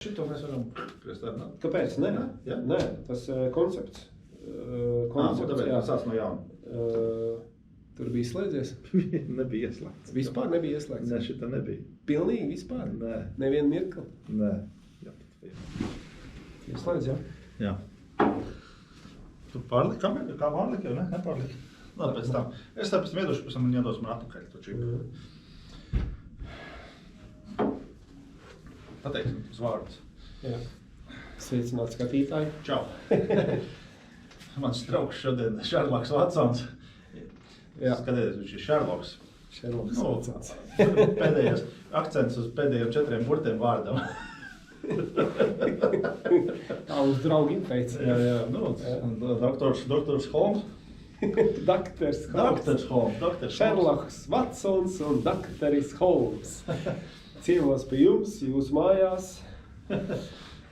Šito mēs varam priestāt, ne? Kāpēc? Nē, Ja? Nē, tas koncepts. Tāpēc sāc no jauna. Tur bija ieslēdzies? Nebija ieslēgts. Vispār nebija ieslēgts? Nē, šita nebija. Pilnīgi vispār? Nē. Nevienu mirkli? Nē. Jā, pat vienu. Ieslēdz, jā? Jā. Tu pārliki kameru? Kā pārliki jau, ne? Nepārliki. Labi, pēc tam. Es tāpēc iedošu, pēc tam man iedos man atpakaļ to čipu. Pateiksim uz vārdus. Jā. Sveicināt skatītāji. Čau. Mans draugs šodien Šerloks Vatsons. Jā. Skaties, viņš ir Šerloks. Šerloks Vatsons. Pēdējais akcents uz pēdējiem 4 burtiem vārdam. Tā uz draugiem teica. Jā. Doktors Holmes. Dakters Holmes. Šerloks Vatsons un dakteris Holmes. Ciemos pie jums, jūsu mājās.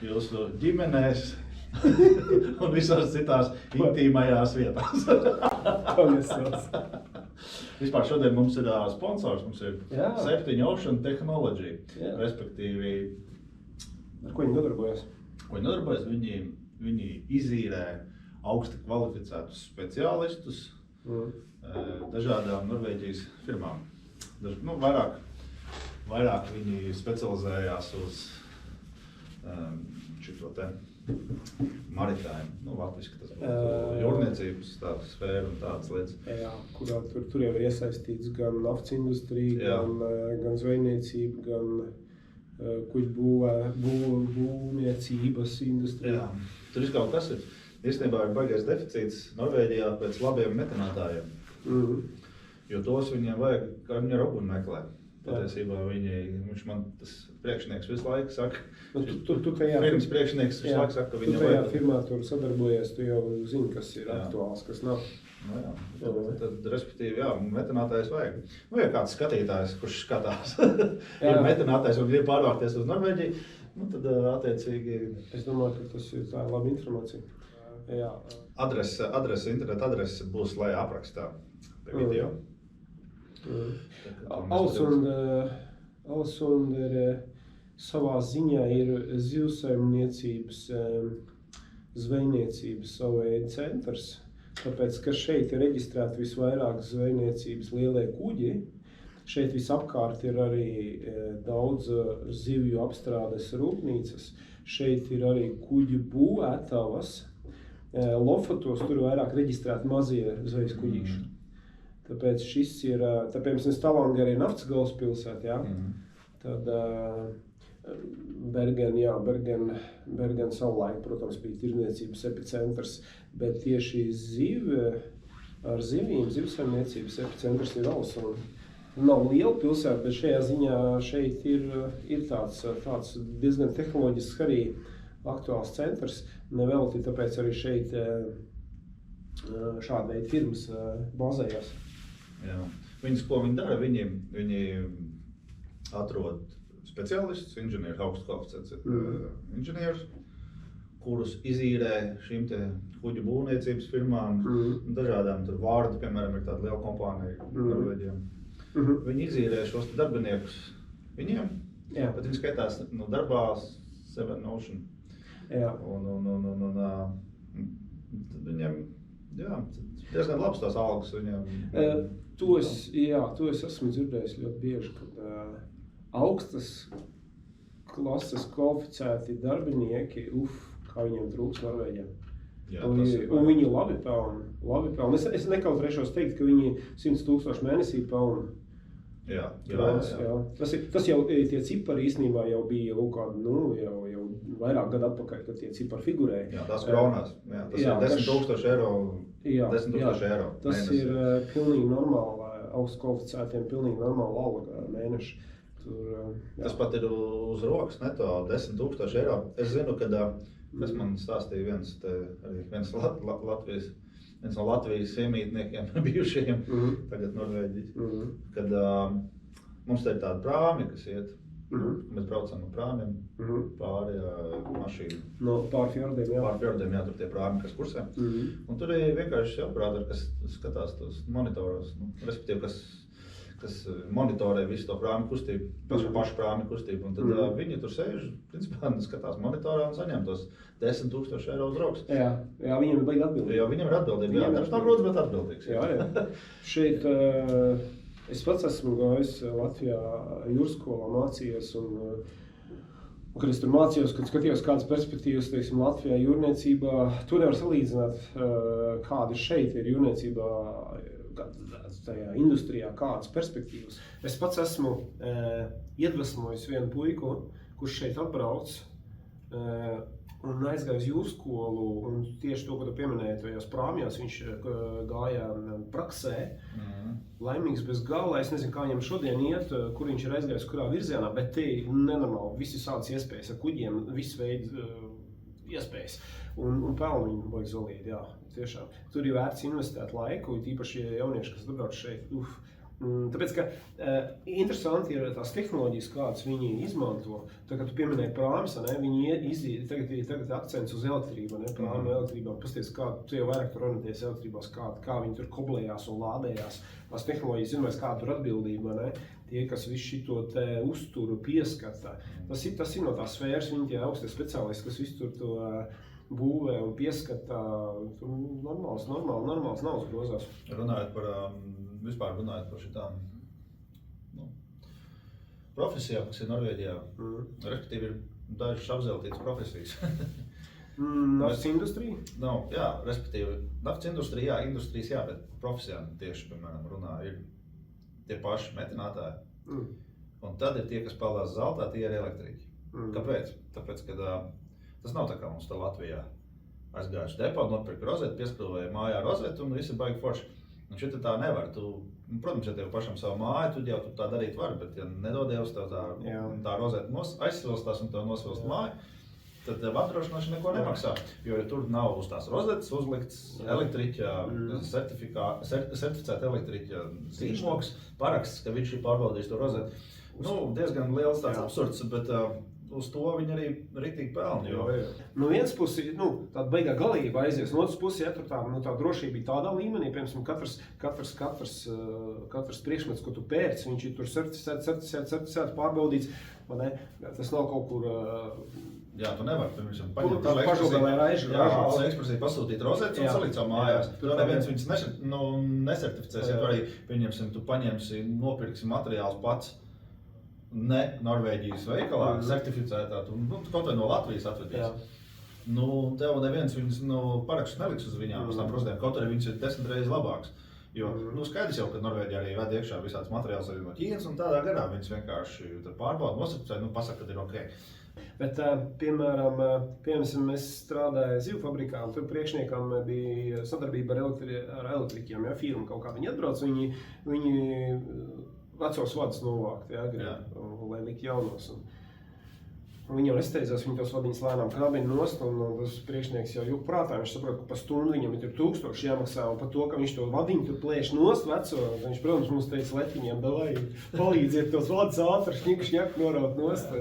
Jūsu ģimenēs un visās citās intīmajās vietās. Pamestos. Vispār šodien mums ir sponsors, mums ir Jā. 7 Ocean Technology, Jā. respektīvi, Ar ko viņi nodarbojas? ko viņi nodarbojas, viņi izīrē augsti kvalificētus speciālistus dažādām Norvēģijas firmām. Vairāk viņi specializējās uz šito te maritājumu, latviski tas būtu jūrniecības tāda sfēra un tādas lietas. Jā, kurā tur jau ir iesaistīts gan naftas industrija, gan zvejniecība, gan kuģu būvniecības industrija. Jā, tur kaut kas ir. Īstenībā ir baigais deficīts Norvēģijā pēc labiem metanātājiem, jo tos viņiem vajag, kā viņi robuni meklē. Patiesībā viņš man tas priekšnieks visu laiku saka, firmas priekšnieks visu laiku saka, ka viņam vajag. Tu tajā firmā tur sadarbojies, tu jau zini, kas ir aktuāls, kas nav. Tad, respektīvi, metanātājs vajag. Ja kāds skatītājs, kurš skatās, ir metanātājs un grib pārvākties uz Norvēģiju, tad attiecīgi... Es domāju, ka tas ir tā laba informācija. Jā. Interneta adrese būs lejā aprakstā pie video. Alsund savā ziņā ir zivsaimniecības, zvejniecības savu veidu centrs, tāpēc, ka šeit ir reģistrēti visvairāk zvejniecības lielie kuģi. Šeit visapkārt ir arī daudz zivju apstrādes rūpnīcas, šeit ir arī kuģu būvētavas, Lofotos tur vairāk reģistrēti mazie zvejas kuģīši. Tāpēc šis ir, tāpēc Stavanger ir naftas galvaspilsēta, jā. Tad Bergen savulaik, protams, bija tirdzniecības epicentrs, bet tieši zivsaimniecības epicentrs ir Alsund. Nav liela pilsēta, bet šajā ziņā šeit ir tāds diezgan tehnoloģisks arī aktuāls centrs. Nevelti, tāpēc arī šeit šāda veida firmas bazējās. Jā. Ko viņi dara? Viņi atrod speciālistus, inženierus, augstu kvalificētus inženierus, kurus izīrē šīm te kuģu būvniecības firmām, dažādām tur vārdi, piemēram, ir tāda liela kompānija Norvēģijā. Viņi izīrē šos darbiniekus viņiem, bet viņi skaitās darbā 7 Ocean. Jā. Tad viņiem, diezgan labs tās algas viņiem. To es esmu dzirdējis ļoti bieži, kad augstas klases kvalificēti darbinieki, kā viņiem trūks Norvēģijā. Un viņi labi pelna. Es nekautrēšos teikt, ka viņi 100,000 mēnesī pelna. Jā. Tas jau, tie cipari īstenībā jau bija jau vairāk gadu atpakaļ, kad tie cipari figurēja. Jā, tās kronās. Tas ir 10,000 eiro. 10,000 eiro. Tas ir pilnīgi normāli, augstu kvalificētiem, pilnīgi normāli alga mēneši. Tas pat ir uz rokas neto 10,000 eiro. Es zinu, kad kas man stāstīja viens no Latvijas iemītniekiem, bijušajiem, tagad Norvēģijas, kad mums te ir tāda prāmi, kas iet. Mēs braucam no prāmiem pāri mašīnu. Pāri fjordiem, jā. Pāri fjordiem, jā, tur tie prāmi, kas kursē. Un tur ir vienkārši operātori, kas skatās tos monitoros, respektīvi, kas monitorē visu to prāmi kustību, pašu prāmi kustību, un tad viņi tur sēž, principā, skatās monitorā un saņem tos 10 000 eiro uz rokas. Jā, viņiem ir baigi atbildīgi. Jā, viņiem ir atbildīgi, jā, tas nav grūts, bet atbildīgs. Jā. Šeit es pats esmu gājis Latvijā jūrskolā mācījies, un kad es tur mācījos, kad skatījos kādas perspektīvas, teiksim, Latvijā jūrniecībā, to nevar salīdzināt, kādi šeit ir jūrniecībā, tajā industrijā, kādas perspektīvas. Es pats esmu iedvesmojis vienu puiku, kurš šeit atbrauc un aizgāja uz jūrskolu, un tieši to, ko tu pieminēji, tajās prāmjās viņš gāja praksē, laimīgs bez gala. Es nezinu, kā viņam šodien iet, kur viņš ir aizgājis, kurā virzienā, bet te nenormāli, visi sādas iespējas ar kuģiem, visu veidu iespējas. Un pelnu viņu baigi zolīdi, jā, tiešām. Tur ir vērts investēt laiku, īpaši jaunieši, kas atbrauc šeit. Tāpēc, ka interesanti ir tās tehnoloģijas, kādas viņi izmanto. Tā kā tu pieminēji prāmis, viņi tagad akcents uz elektrību, prāmi elektrībā. Pasties, kā tu jau vairāk tur orientējies elektrībās, kā viņi tur koblējās un lādējās. Tās tehnoloģijas zinās, kā tur atbildība, tie, kas visu šito te uzturu pieskata. Tas ir no tās sfēras, viņi tie augstie speciālisti, kas visu tur to būvē un pieskata, normāls naudas grozās. Vispār runājot par šitām profesijām, kas ir Norvēģijā, respektīvi ir dažas apzeltītas profesijas. Naftas industrija? Nav, jā, respektīvi, naftas industrija, industrijas, jā, bet profesijām tieši, piemēram, runā, ir tie paši metinātāji. Un tad ir tie, kas peldās zeltā, tie ir elektriķi. Kāpēc? Tāpēc, ka tas nav tā kā mums tā Latvijā aizgājuši depā, nopirka rozeti, pieskrūvēja mājā rozeti un visi baigi forši. Un šeit tā nevar. Protams, ja tev pašam savu māju, tu jau tā darīt vari, bet ja nedodievs tev tā rozeta aizsilstās un tev nosvilst māju, tad tev apdrošināšana neko nemaksā. Jo tur nav uz tās rozetes uzlikts elektriķa, certificēta elektriķa zīmogs, paraksts, ka viņš ir pārbaudījis to rozeti. Diezgan liels tāds absurds, bet uz to viņi arī riktīgi pelna. No vienas puses, tāda beigā galība aizies, no otras puses, ja tur tā drošība ir tādā līmenī, piemēram, katrs priekšmets, ko tu pērc, viņš ir tur certificēts, pārbaudīts, tas nav kaut kur... Jā, tu nevar, piemēram, paņemt AliExpressī pasūtīt rozetes un salikt savu mājās. Tu neviens viņas nesertificēs, ja tu arī, pieņemsim, tu paņemsi, nopirksi materiālus pats, ne Norvēģijas veikalā, certificētā, tu kaut vai no Latvijas atvedīs. Tev neviens viņas parakstus neliks uz viņām, uz tām rozetēm, kaut arī viņas ir 10 reizes labāks. Jo, skaidrs jau, ka Norvēģija arī ved iekšā visāds materiāls arī no Ķīnas, un tādā gadā viņas vienkārši pārbauda, nosarticē, pasaka, kad ir ok. Bet, piemēram, es strādāju zivju fabrikā, un tur priekšniekam bija sadarbība ar elektriķiem, firma kaut kā viņi atbrauc, viņi vecos vadus novākt, lai likt jaunos. Viņi jau nesteidzās, viņi tos vadiņas lēnām krabina nost, un tas priekšnieks jau jūk prātā, viņš saprot, ka pa stundu viņam ir 1000 jāmaksā, un par to, ka viņš to vadiņu tur plēš nost veco, viņš, protams, mums teica letiņiem, davai, palīdziet tos vadus ātri, šņiku noraut nost,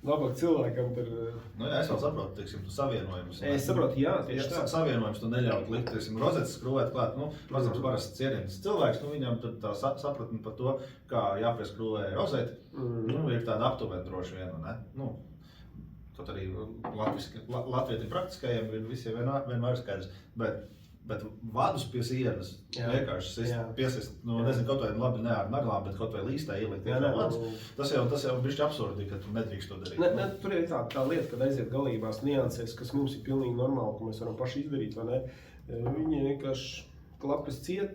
labāk cilvēkam tur... Jā, es vēl saprotu, teiksim, tu savienojumus. Es saprotu, jā, tieši tā. Savienojumus tu neļaut likt, teiksim, rozetes skrūvēt klāt, protams, parasts cienīgs cilvēks, viņam tad tā sapratni par to, kā jāpieskrūvē rozeti, ir tāda aptuveni droši vienu, ne? Kaut arī latvietim praktiskajiem ir visiem vienmēr skaidrs, bet vadus pie sienas vienkārši piesist, nezinu, kaut vai labi ne ar naglām, bet kaut vai līstā ielikt iekšā vadus. Tas jau bišķi absurdi, ka tu nedrīkst to darīt. Tur ir tā lieta, kad aiziet galībās niansēs, kas mums ir pilnīgi normāli, ko mēs varam paši izdarīt, vai ne? Viņi vienkārši klapas ciet,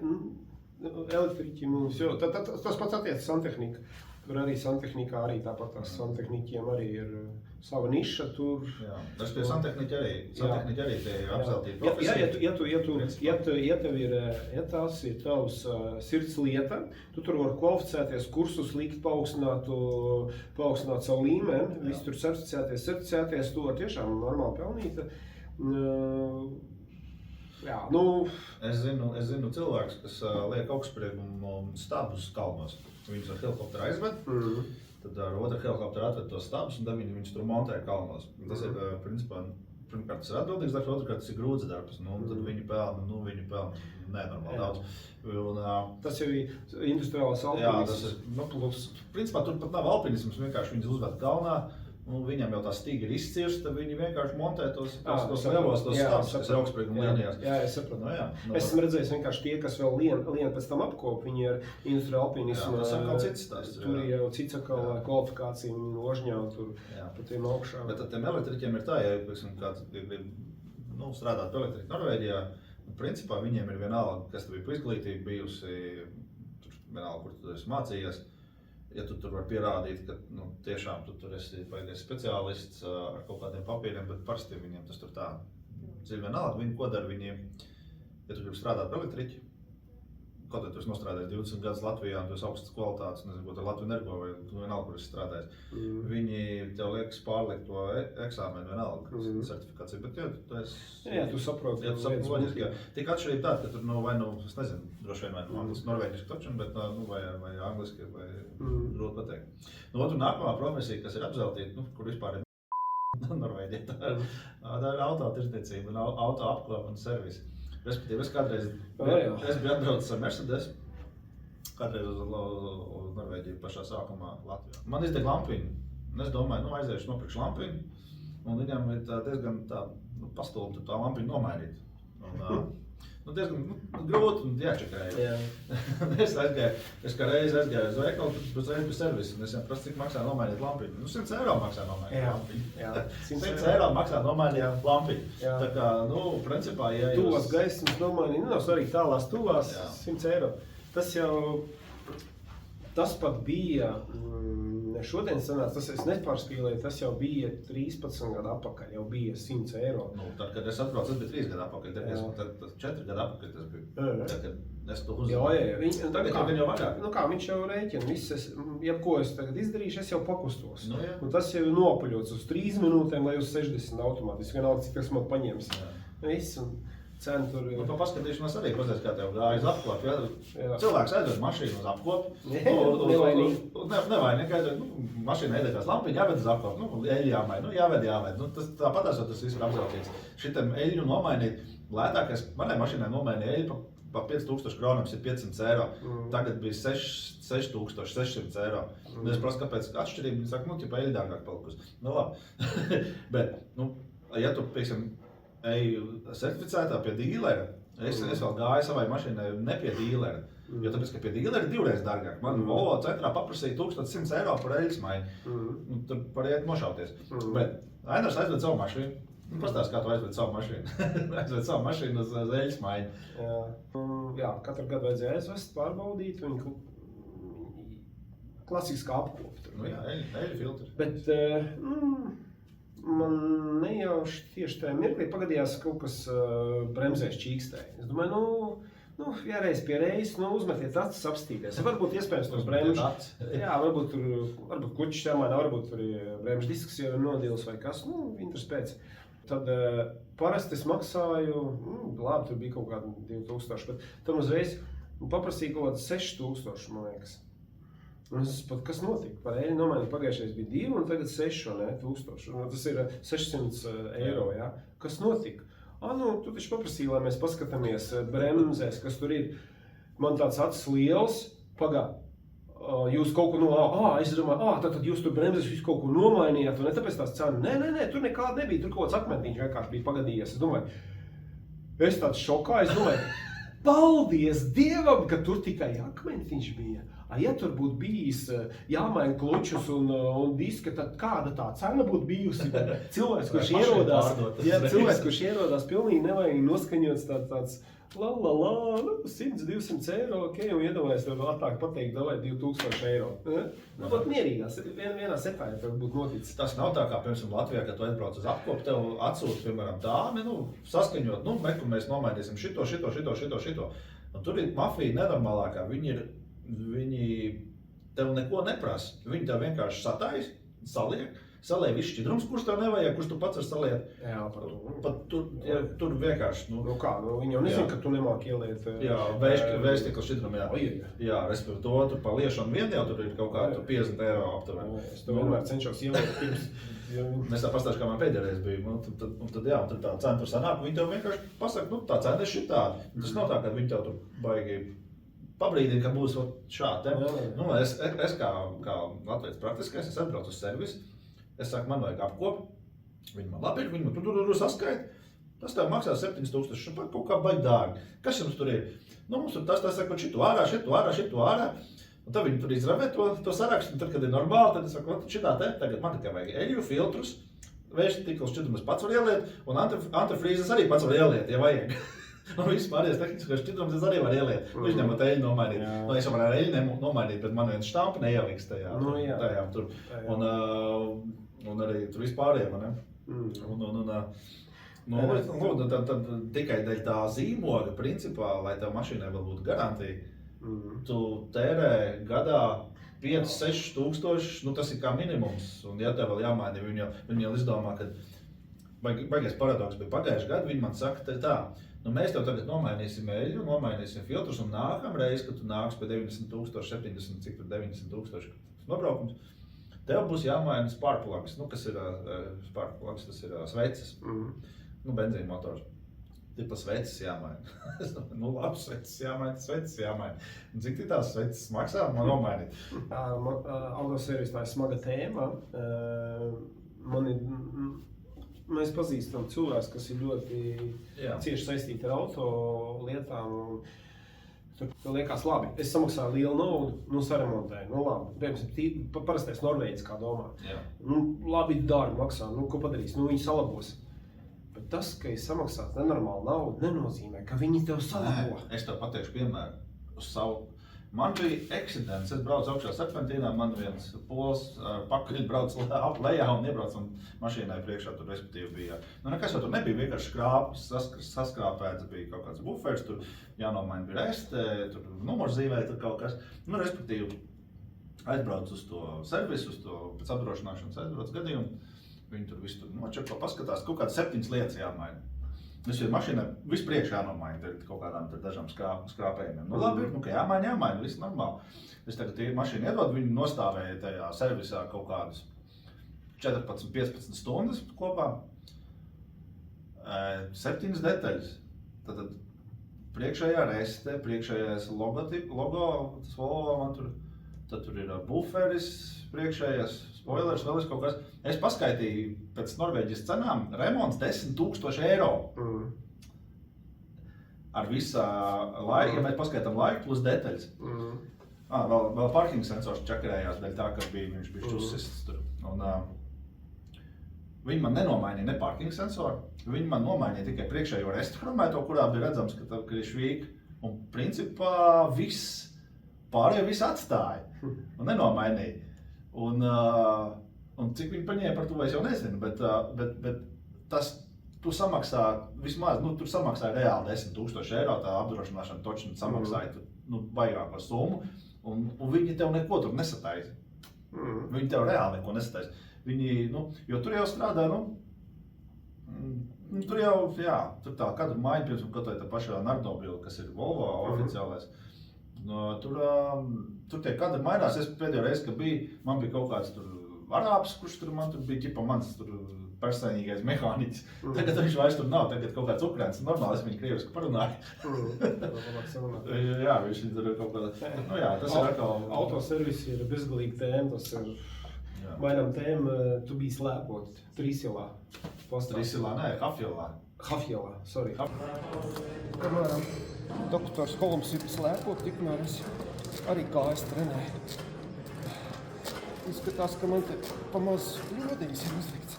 elektriķi mums jau, tas pats attiecas santehnika. Tur arī santehnikā arī tāpat tās santehniķiem arī ir sava niša tur. Jā, tas pie santehniķi arī tie ir apzeltīti profesija. Ja tev ir, ja tās ir tavs sirds lieta, tu tur var kvalificēties, kursus likt, paaugstināt savu līmeni, visi tur certificēties, tu var tiešām normāli pelnīt. Es zinu cilvēkus, kas liek augstspriegumu stabus kalnos. Viņus ar helikopteru aizved, tad ar otru helikopteru atved tos stabus un tad viņus tur montē kalnos. Tas ir, principā, pirmkārt, tas ir atbildīgs darbs, otrkārt, tas ir grūts darbs. Tad viņi pelna nenormāli daudz. Un, tas jau ir industriālās alpinisms. Jā, tas ir, principā tur pat nav alpinisms, vienkārši viņus uzved kalnā. Viņam jau tā stīga ir izcirsta, viņi vienkārši montē tos lielos stāvus, kas ir augstsprieguma līnijās. Jā, es sapratu. Es esmu redzējis vienkārši tie, kas vēl lien pēc tam apkop, viņi ir industriāla alpinismu. Tas atkal cits stāsts. Tur jau cits atkal kvalifikācija, viņi ložņā tur pa tiem augšā. Bet tad tiem elektriķiem ir tā, ja kāds grib strādāt par elektriķu Norvēģijā, principā viņiem ir vienalga, kas tev ir pa izglītību bijusi, vienalga, kur tu esi mācījies. Ja tu tur var pierādīt, ka tiešām tu tur esi speciālists ar kaut kādiem papīriem, bet parasti viņiem tas tur tā dziļi vienalga. Viņi ko dara, viņi, ja tu gribi strādāt par elektriķi, kaut kā tu esi nostrādājis 20 gadus Latvijā un tu esi augstas kvalitātes, nezinu, ko tur Latviju Energo vai vienalga, kur esi strādājis. Viņi tev liekas pārlikt to eksāmenu vienalga, certifikāciju, bet tu esi... Jā, tu saproti. Ja tu saproti loģiski, tik atšķirība tāda, ka tur vai es nezinu, droši vien vai angliski, norvēģiski taču, bet vai angliski, vai grūti pateikt. Tur nākamā profesija, kas ir apzeltīta, kur vispār ir Norvēģija, tā ir autotirdzniecība un auto apklāpa un servisi. Respektīvi, es kādreiz biju atbraucis ar Mercedes, kādreiz uz Norvēģiju pašā sākumā Latvijā. Man izdeg lampiņu, un es domāju, aiziešu nopirkšu lampiņu, un viņam ir diezgan pastulbi tā lampiņu nomainīt. Diezgan grūti un jāčakarēja. Es kā reizi aizgāju uz veikalu, tad reizi bija servisi, un es viņam prasu, cik maksā nomainīt lampiņu. 100 eiro maksā nomainīt lampiņu. 100 eiro maksā nomainīt lampiņu. Tā kā, principā, ja jūs... Tuvās gaismas nomainīt, nav svarīgi tālās tuvās, 100 eiro. Tas pat bija, šodien sanāca, es nepārspīlēju, tas jau bija 13 gadu atpakaļ, jau bija 100 eiro. Tad, kad es atbraucu, tas bija 3 gadu atpakaļ, tad 4 gadu atpakaļ tas bija. Tad, kad es to uzzinu. Tagad jau jau vairāk. Viņš jau rēķina, jebko es tagad izdarīšu, es jau pakustos. Tas jau ir nopaļots uz 3 minūtēm vai uz 60 automātiski, vienalga, cik tas man paņems. Viss, un cena tur ir. Pa paskatīšanos arī pasēs, kā tev gāja uz apkopu. Cilvēks aizved mašīnu uz apkopu. Nevainīgi. Mašīna iedegās lampiņu, jāved uz apkopu. Eļļu jāmaina, jāved. Tāpatās jau tas viss ir apzeltīts. Šitam eļļu nomainīt, lētākais manai mašīnai nomainīja eļļu pa 5000 kronams ir 500 eiro. Tagad bija 6600 eiro. Es prasu, kāpēc atšķirība, viņi saka, eļļu dārgāk palikusi. Labi. Bet, ja tu, pieksim, eju certificētā pie dīlera, es vēl gāju savai mašīnai ne pie dīlera, jo tāpēc, ka pie dīlera ir 2 reizes dārgāk. Man Volvo centrā paprasīja 1100 eiro par eļļas maiņu. Tur pariet nošauties. Bet Ainars aizved savu mašīnu. Pastāst, kā tu aizved savu mašīnu. Aizved savu mašīnu uz eļļas maiņu. Jā, katru gadu vajadzēja aizvest, pārbaudīt viņu klasiskā apkopa. Jā, eļļu filtri. Bet, man nejauši tieši tajā mirklī pagadījās kaut kas bremzēs čīkstēja. Es domāju, jāreiz pie reizes, uzmetiet acis apstīties. Varbūt iespējams tos bremžu. Jā, varbūt kuķis jāmaina, varbūt tur bremžu disks jau ir nodils vai kas, interes pēc. Tad parasti es maksāju, labi, tur bija kaut kādi 2000, bet tam uzreiz paprasīja kaut kādi 6000, man liekas. Un es pat, kas notika? Par eļļu nomainīt pagājušais bija 2 un tagad 6000. Tas ir 600 eiro, jā. Kas notika? Tu taču paprasīja, lai mēs paskatāmies bremzēs, kas tur ir. Man tāds acis liels, jūs kaut ko es domāju, tad jūs tur bremzēs visu kaut ko nomainījāt, vai ne tāpēc tās cena? Nē, tur nekāda nebija, tur kaut kāds akmentiņš vienkārši bija pagadījies. Es domāju, es tāds šokā, paldies Dievam, ka tur tikai akmentiņš bija. Ja tur būtu bijis jāmaina klučus un diska, tad kāda tā cena būtu bijusi? Cilvēks, kurš ierodās pilnīgi nevajag noskaņots tāds 100-200 eiro, un iedomājies, tev atāk pateikt, davai 2000 eiro. Pat mierīgās, vienā setā, ja tev būtu noticis. Tas nav tā kā, piemēram, Latvijā, kad tu aizbrauc uz apkopu, tev atsūta, piemēram, dāmi, saskaņot, mēs nomainīsim šito. Un tur ir mafija nenormālākā, viņi tev neko neprasa, viņi tev vienkārši satais, saliek, salēja viss šķidrums, kurš tev nevajag, kurš tu pats var saliet. Jā, Pat tur vienkārši, Nu kā, viņi jau nezin, ka tu nemāki ieliet... Jā, vēstikla šķidrumu, jā. Ojej. Jā, respektīvi to, tur pa liešanu vien jau tur ir kaut kā 50 eiro aptuveni. Es to vienmēr cenšos ieliet pirms... Es tā pastāšu, kā man pēdējais bija, un tad tā cena tur sanāk, viņi tev vienkārši pasaka, tā cena ir šitādi. Tas nav tā, ka viņi tev tur baigi pabrīdina, ka būs šādi. Es kā Latvijas praktiskais, es atbraucu uz servisu, es saku, man vajag apkop, viņi man labi ir, viņi man tur saskaita, tas tev maksā 7000, kaut kā baigi dārgi. Kas jums tur ir? Mums tur tas saka, šitu ārā, un tad viņi tur izravē to sarakstu, un tad, kad ir normāli, tad es saku, šitā te, tagad man tikai vajag eļu, filtrus, vēstiklas šķidrumus pats var ieliet, un antifrīzes arī pats var ieliet, ja vajag. Un viss pārējais tehniskais šķidrums es arī var ieliet. Viņš nemat eļu nomainīt. Es jau varu eļu nomainīt, bet man viens štampa neieliks tajā. Tur. Un arī tur vispārējiem, ne? Tad tikai dēļ tā zīmoga principā, lai tev mašīnai vēl būtu garantija, tu tērē gadā 5-6 tūkstoši, tas ir kā minimums. Un ja tev vēl jāmaina, viņi jau izdomā, ka baigais paradoks bija pagājuši gadu, viņi man saka tā, mēs tev tagad nomainīsim eļu, nomainīsim filtrus un nākamreiz, kad tu nāks pie 90,000, 70, cik tur 90,000 nobraukums, tev būs jāmaina sparkplugs, kas ir sparkplugs, tas ir sveces, benzīna motors. Tipa sveces jāmaina. Labi, sveces jāmaina. Un cik tās sveces maksā, man nomainīt? Autoservis tā ir smaga tēma. Mēs pazīstam cilvēks, kas ir ļoti cieši saistīti ar auto lietām. Tur liekas labi, es samaksāju lielu naudu, saremontēju, labi. Parastais Norvēģis, kā domā. Labi, dārgi maksā, ko padarīs, viņi salabos. Bet tas, ka es samaksātu nenormālu naudu, nenozīmē, ka viņi tev salabo. Es tev pateikšu piemēru uz savu. Man bija eksidents, es braucu augšā Serpentīnā, man viens pols pakaļ brauc lejā un iebrauc un mašīnai priekšā tur respektīvi bija. Nekas jau tur nebija, vienkārši saskrāpēts bija kaut kāds buferis, tur jānomaina bija reste, tur numurzīmē, tur kaut kas. Respektīvi aizbrauc uz to servisu, uz to pēc apdrošināšanas aizbrauc gadījumu. Viņi tur visu tur nočeko paskatās, kaut kādas 7 lietas jāmaina. Es jau mašīnai vispriekš jānomaina kaut kādām dažām skrāpējumiem. Labi, ka jāmaina, viss normāli. Es tagad mašīnu iedod, viņi nostāvēja tajā servisā kaut kādus 14-15 stundas kopā. 7 detaļas. Tad priekšējā reste, priekšējais logo, tas Volvo man tur, tad tur ir buferis, priekšējais spoilers, vēl kaut kas. Es paskaitīju pēc Norvēģijas cenām, remonts 10,000 eiro. Ar visā laika, ja mēs paskaitām laiku plus detaļas. Vēl parking sensors čakarējās dēļ tā, ka viņš bija uzsists tur. Viņi man nenomainīja ne parking sensoru, viņi man nomainīja tikai priekšējo restaurāmēto, kurā bija redzams, ka ir švīka. Un principā viss, pārējo viss atstāja un nenomainīja. Un cik viņi paņēma par to, es jau nezinu, bet tas, tu samaksā vismaz, tur samaksāja reāli 10,000 eiro, tā apdrošināšana točni samaksāja baigāko summu, un viņi tev neko tur nesataisa. Viņi tev reāli neko nesataisa. Viņi, jo tur jau strādā, tur jau, tur tā kadru maiņa, piemēram, kaut tā pašā Nardobila, kas ir Volvo oficiālais. Tur tie kadri mainās, es pēdējo reizi, kad biju, man bija kaut kāds tur arābs, kurš tur man tur bija ķipa mans tur personīgais mehāniķis. Tagad viņš vairs tur nav, tagad kaut kāds ukrāns, normāli es viņu krieviski parunāju. Jā, viņš tur kaut kādā, tas ir atkal... Autoservisi ir bezgalīgi tēma, tas ir mainām tēmu, tu biji slēpot Trīsilā. Trīsilā, nē, Hafjelā, sorry. Kamēram doktors Holms ir slēpot, tikmēr es arī kājas trenēju. Izskatās, ka man te pamaz ļodījis ir uzlikts.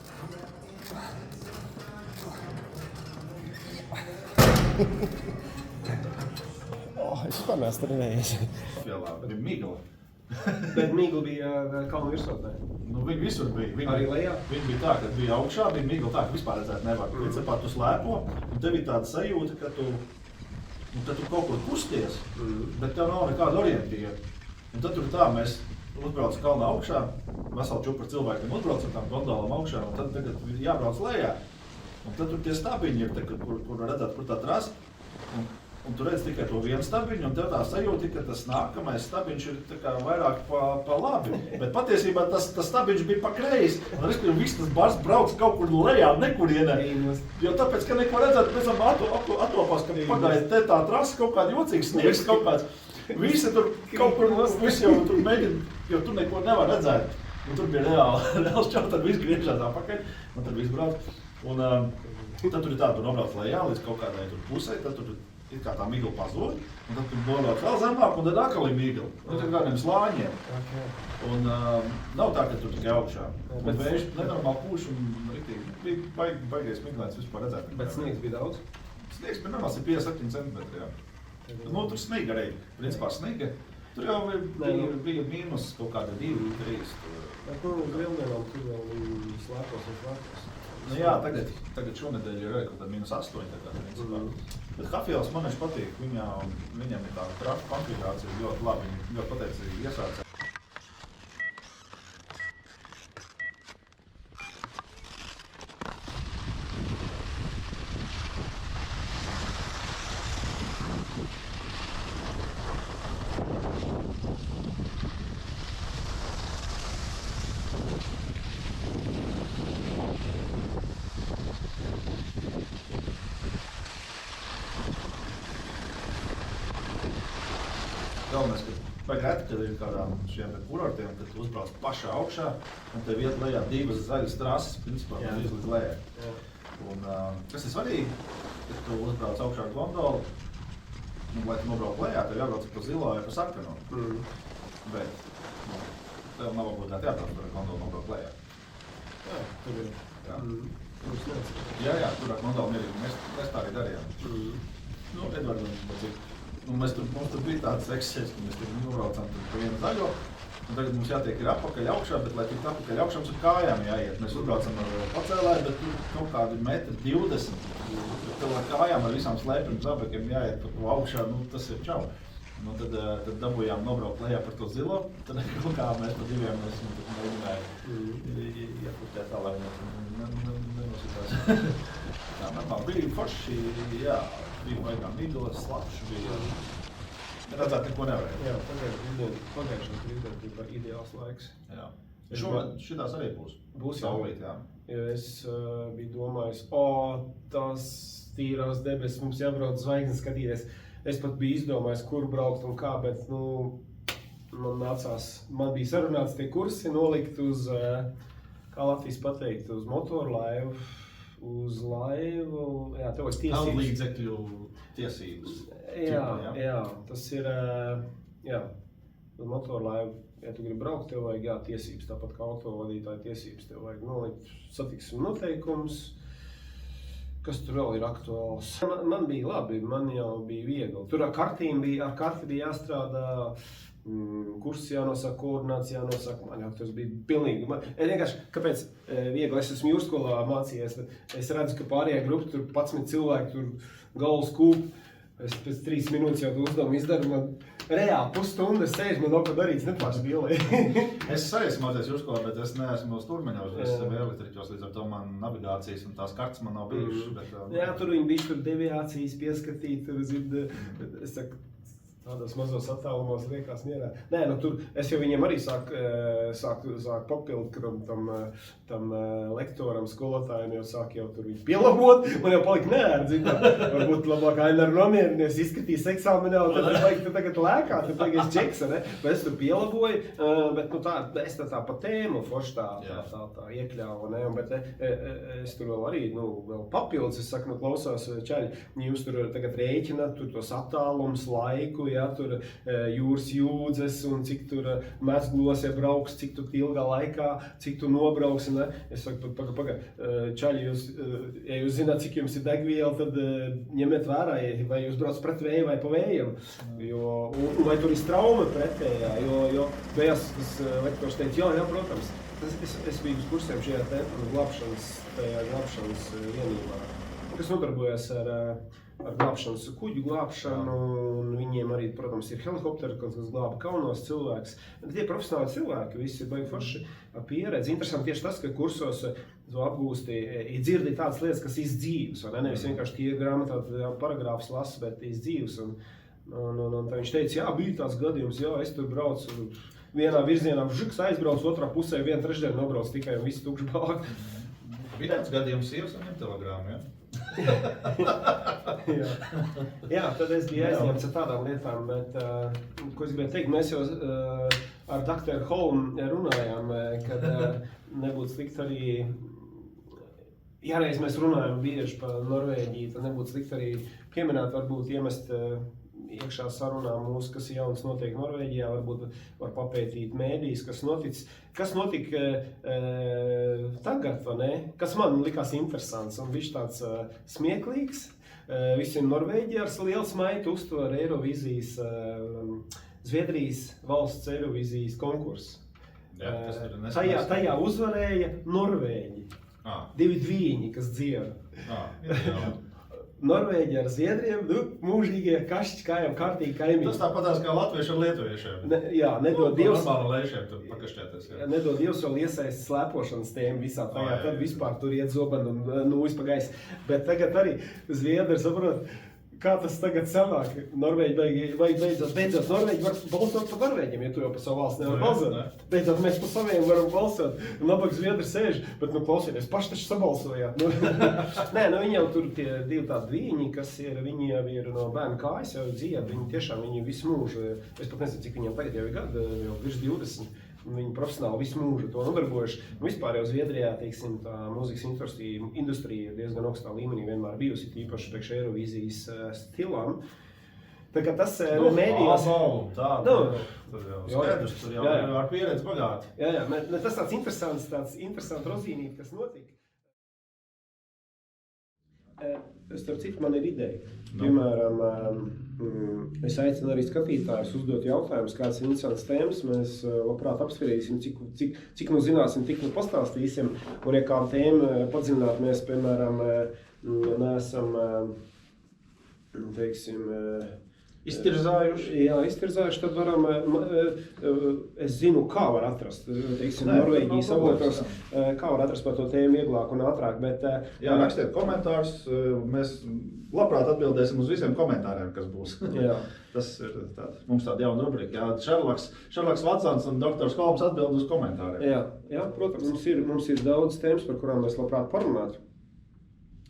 Es vispār neesmu trenējies. Hafjelā bija migla. Bet migla bija kalnu virsotnē. Viņi visur bija. Arī lejā? Viņi bija tā, ka bija augšā, bija migla tā, ka vispār redzēt nevar. Principā tu slēpo, un tev ir tāda sajūta, ka tu kaut kur kusties, bet tev nav nekāda orientīra. Un tad tur tā mēs uzbrauc kalna augšā, veseli čupri cilvēkiem uzbrauc ar tām gondolām augšā, un tad tagad jābrauc lejā. Un tad tur tie stabiņi ir, kur redzēt, kur tā trasa. Un tu redz tikai to vienu stabiņu, un tev tā sajūta, ka tas nākamais stabiņš ir tā kā vairāk pa labi. Bet patiesībā tas stabiņš bija pa kreisi, un viss tas bars brauc kaut kur lejā, nekurienē. Jo tāpēc, ka neko redzēt, pēc tam atopās, ka pagāja te tā trasa kaut kāda jocīga sniegs kaut kāds. Visi tur kaut kur, visi jau tur mēģina, jo tur neko nevar redzēt. Un tur bija reāls čau, tad viss griežās apakaļ, un tad viss brauc. Un tad tur ir tā, tu nobrauc lejā līdz kaut kādai tur pusē, tad tur ir kā tā migla pazūd, un tad tu nobrauc vēl zemāk, un tad atkal ir migla. Un tad ir kādiem slāņiem. Un nav tā, ka tur tikai augšā. Bet vējš nenormāli pūš, un bija baigais miglēns vispār redzēt. Bet sniegs bija daudz? Sniegs bija normāls, ir 57 cm, jā. Nu, tur sniega arī, principā sniega. Tur jau bija mīnus kaut kāda 2, 3. Bet nu, uz lieldienām tur vēl slēpos un slēpos. Nu jā, tagad šonedēļ ir arī kaut kāda -8, tā kā principā. Bet Hafjēls man viņš patīk, viņam ir tāda traša konfigurācija ļoti labi, viņi ļoti pateicīgi iesāca. Galvenais, ka vajag reti, kad ir kādām šiem kurortiem, kad tu uzbrauc pašā augšā, un tev iet lejā 2 zaļas trases, principā, līdz lejā. Un kas ir svarīgi, kad tu uzbrauc augšā ar gondolu, lai tu nobrauc lejā, tev jābrauc pa zilo vai pa sarkano. Bet tev nav obligāti jābrauc par gondolu nobrauc lejā. Jā, tur ir. Jā, tur ar gondolu mierīgi. Mēs tā arī darījām. Nu, Edvardam, mums tur bija tāds eksces, ka mēs tur nobraucām pa vienu zaļo, un tagad mums jātiek ir apakaļ augšā, bet, lai tikt apakaļ augšā, mums ar kājām jāiet. Mēs uzbraucam ar pacēlēju, bet tur kaut kādi 1,20 m. Tev ar kājām ar visām slēpiem zabekiem jāiet par to augšā, nu tas ir čau. Nu, tad dabūjām nobraukt lejā par to zilo, tad kaut kā mēs pa diviem mēģināju ieputēt tā, lai nenositās. Jā, normāli, bija forši, jā. Bija vaigā migla, slapš, bija redzēt, neko nevarēja. Jā, pagājušās brīdē bija ideāls laiks. Jā. Šitās arī būs. Būs saulīt, jā. Jo es biju domājis, tās tīrās debesis, mums jābrauc zvaigznes skatīties. Es pat biju izdomājis, kur braukt un kā, bet, nu, man bija sarunāts tie kursi nolikt uz, kā Latvijas pateikt, uz motorlaivu. Uz laivu, jā, tev ir tiesības. Nav līdzekļu tiesības. Jā, tas ir, jā, uz motorlaivu, ja tu gribi braukt, tev vajag, jā, tiesības, tāpat kā autovadītāja tiesības, tev vajag nolikt satiksmes noteikums, kas tur vēl ir aktuāls. Man bija labi, man jau bija viegli. Tur ar karti bija jāstrādā, kursi jānosaka, koordinācija jānosaka, man jau tas bija pilnīgi. Vienkārši, kāpēc viegli, es esmu jūrskolā mācījies, bet es redzu, ka pārējā grupa, tur 11 cilvēki, tur galvas kūp, es pēc 3 minūtes jau uzdevumu izdaru, man reāli pusstundas sēž, man nav ko darīts, nepārši bilē. Es arī esmu mācījies jūrskolā, bet es neesmu uz turmeņos, es esmu elektriķos, līdz ar to man navigācijas un tās kartas man nav bijušas. Jā, tur viņi bija tur deviācijas pieskatīt, tur, es saku, tādos mazos attālumos liekas mierā. Nē, nu tur es jau viņiem arī sāku papildu tam lektoram, skolotājiem jau sāku jau tur viņu pielabot. Man jau palika neērti, varbūt labāk Ainar nomierinies, izskatīs eksāmenā, un tad vajag tagad lēkāt, tad vajag es džeksa, ne? Bet es tur pielaboju, bet nu tā, es tā pa tēmu forši tā iekļāvu, ne? Bet es tur vēl arī, nu, vēl papildus, es saku, nu, klausās čaļi, jūs tur tagad rēķināt, tur tos attālums, laiku, jā, tur jūras jūdzes un cik tur mezglos, ja brauks, cik tu ilgā laikā, cik tu nobrauksi, ne? Es saku, paga, čaļi, ja jūs zināt, cik jums ir degviela, tad ņemiet vērā, vai jūs brauc pret vēju vai pa vējam, vai tur ir strauma pretējā, jo bejas tas lektors teica, jā, protams, es biju uz kursiem šajā glābšanas vienībā. kas nodarbojas ar glābšanas kuģu glābšanu, un viņiem arī, protams, ir helikopteri, kas glāba kalnos cilvēks. Tie profesionāli cilvēki, visi ir baigi forši pieredzi. Interesanti tieši tas, ka kursos to apgūsti, ir dzirdīt tādas lietas, kas izdzīvs, vai ne? Nevis vienkārši tie grāmatā paragrāfus lasa, bet izdzīvs. Un tā viņš teica, jā, bija tāds gadījums, jā, es tur braucu vienā virzienā, žuks aizbraucu, otrā pusē, 1/3 nobrauc tikai un visu tukšu bāk. Bija tāds gadījums sievas un telegrāmu, ja? Jā, tad es biju aizņemts ar tādām lietām, bet, ko es gribēju teikt, mēs jau ar Dr. Holm runājām, kad nebūtu slikt arī, ja reiz mēs runājam bieži par Norvēģiju, tad nebūtu slikt arī pieminēt, varbūt iemest iekšā sarunā mūsu, kas ir jauns notiek Norvēģijā, varbūt var papētīt mēdīs, kas notic. Kas notika tagad, vai ne? Kas man likās interesants un viņš tāds smieklīgs. Visiem Norvēģijā ar lielu smaitu uztver Eirovīzijas, Zviedrijas valsts Eirovīzijas konkursu. Jā, tajā uzvarēja Norvēģi. Divi dvīņi, kas dzieda. Norvēģi ar Zviedriem, mūžīgie kašķi, kā jau kārtīgi kaimiņi. Tas tāpatās kā latvieši ar lietuviešiem. Jā, nedod Dievs. Normāli lēšiem tur pakašķēties. Nedod Dievs vēl iesaist slēpošanas tēmu visā tajā, tad vispār tur iet zoben un nūjas pa gaisu. Bet tagad arī Zviedri saprot, kā tas tagad sanāk. Norvēģi beidzot Norvēģi var balsot par norvēģiem, ja tu jau par savu valsts nevar balsot. Beidzot mēs par saviem varam balsot. Un labāk Zviedri sēž, bet klausieties, paši taču sabalsojāt. Nē, viņi jau tur tie divi tādi dvīņi, kas ir, viņi jau ir no bērnu kājas, jau dzied, viņi tiešām, viņi visu mūžu, es pat nezinu, cik viņiem tagad jau ir gadi, jau virs 20. Viņi profesionāli visu mūžu to nodarbojuši. Vispār jau Zviedrijā, teiksim, tā mūzikas industrija ir diezgan augstā līmenī vienmēr bijusi, tīpaši priekš Eirovīzijas stilam. Tā kā tas mēdījos... Tur jau skaidrs, tur jau ar pieredzi bagāti. Jā, tas tāds interesants rozīnīt, kas notika. Starp citu, man ir ideja. Piemēram, es aicinu arī skatītājus uzdot jautājumus, kāds ir interesants tēmas. Mēs labprāt apsvērīsim, cik nu zināsim, tik nu pastāstīsim. Un ja kādu tēmu padziļināt, mēs, piemēram, neesam, teiksim, iztirzājuši. Jā, iztirzājuši, tad varam, es zinu, kā var atrast, teiksim, Norvēģijas avotos, kā var atrast par to tēmu vieglāk un ātrāk, bet... Jā, rakstiet komentārus, mēs labprāt atbildēsim uz visiem komentāriem, kas būs. Jā. Tas ir mums tāda jauna rubrika, jā, Šerloks Vatsons un Dr. Holms atbild uz komentāriem. Jā, protams, mums ir daudz tēmas, par kurām mēs labprāt parunātu.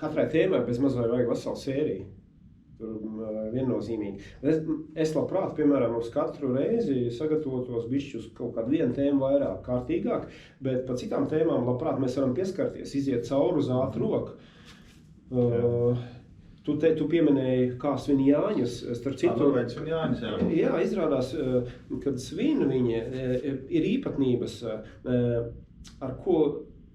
Katrai tēmai bez maz vai vajag veselu sēriju. Viennozīmīgi. Es labprāt, piemēram, uz katru reizi sagatavotos bišķi uz kaut kādu vienu tēmu vairāk kārtīgāk, bet par citām tēmām labprāt mēs varam pieskarties, iziet cauri uz ātru roku. Tu pieminēji, kā svin Jāņus, starp citu. Norvēģi svin Jāņus, jā. Jā, izrādās, kad svin viņi ir īpatnības, ar ko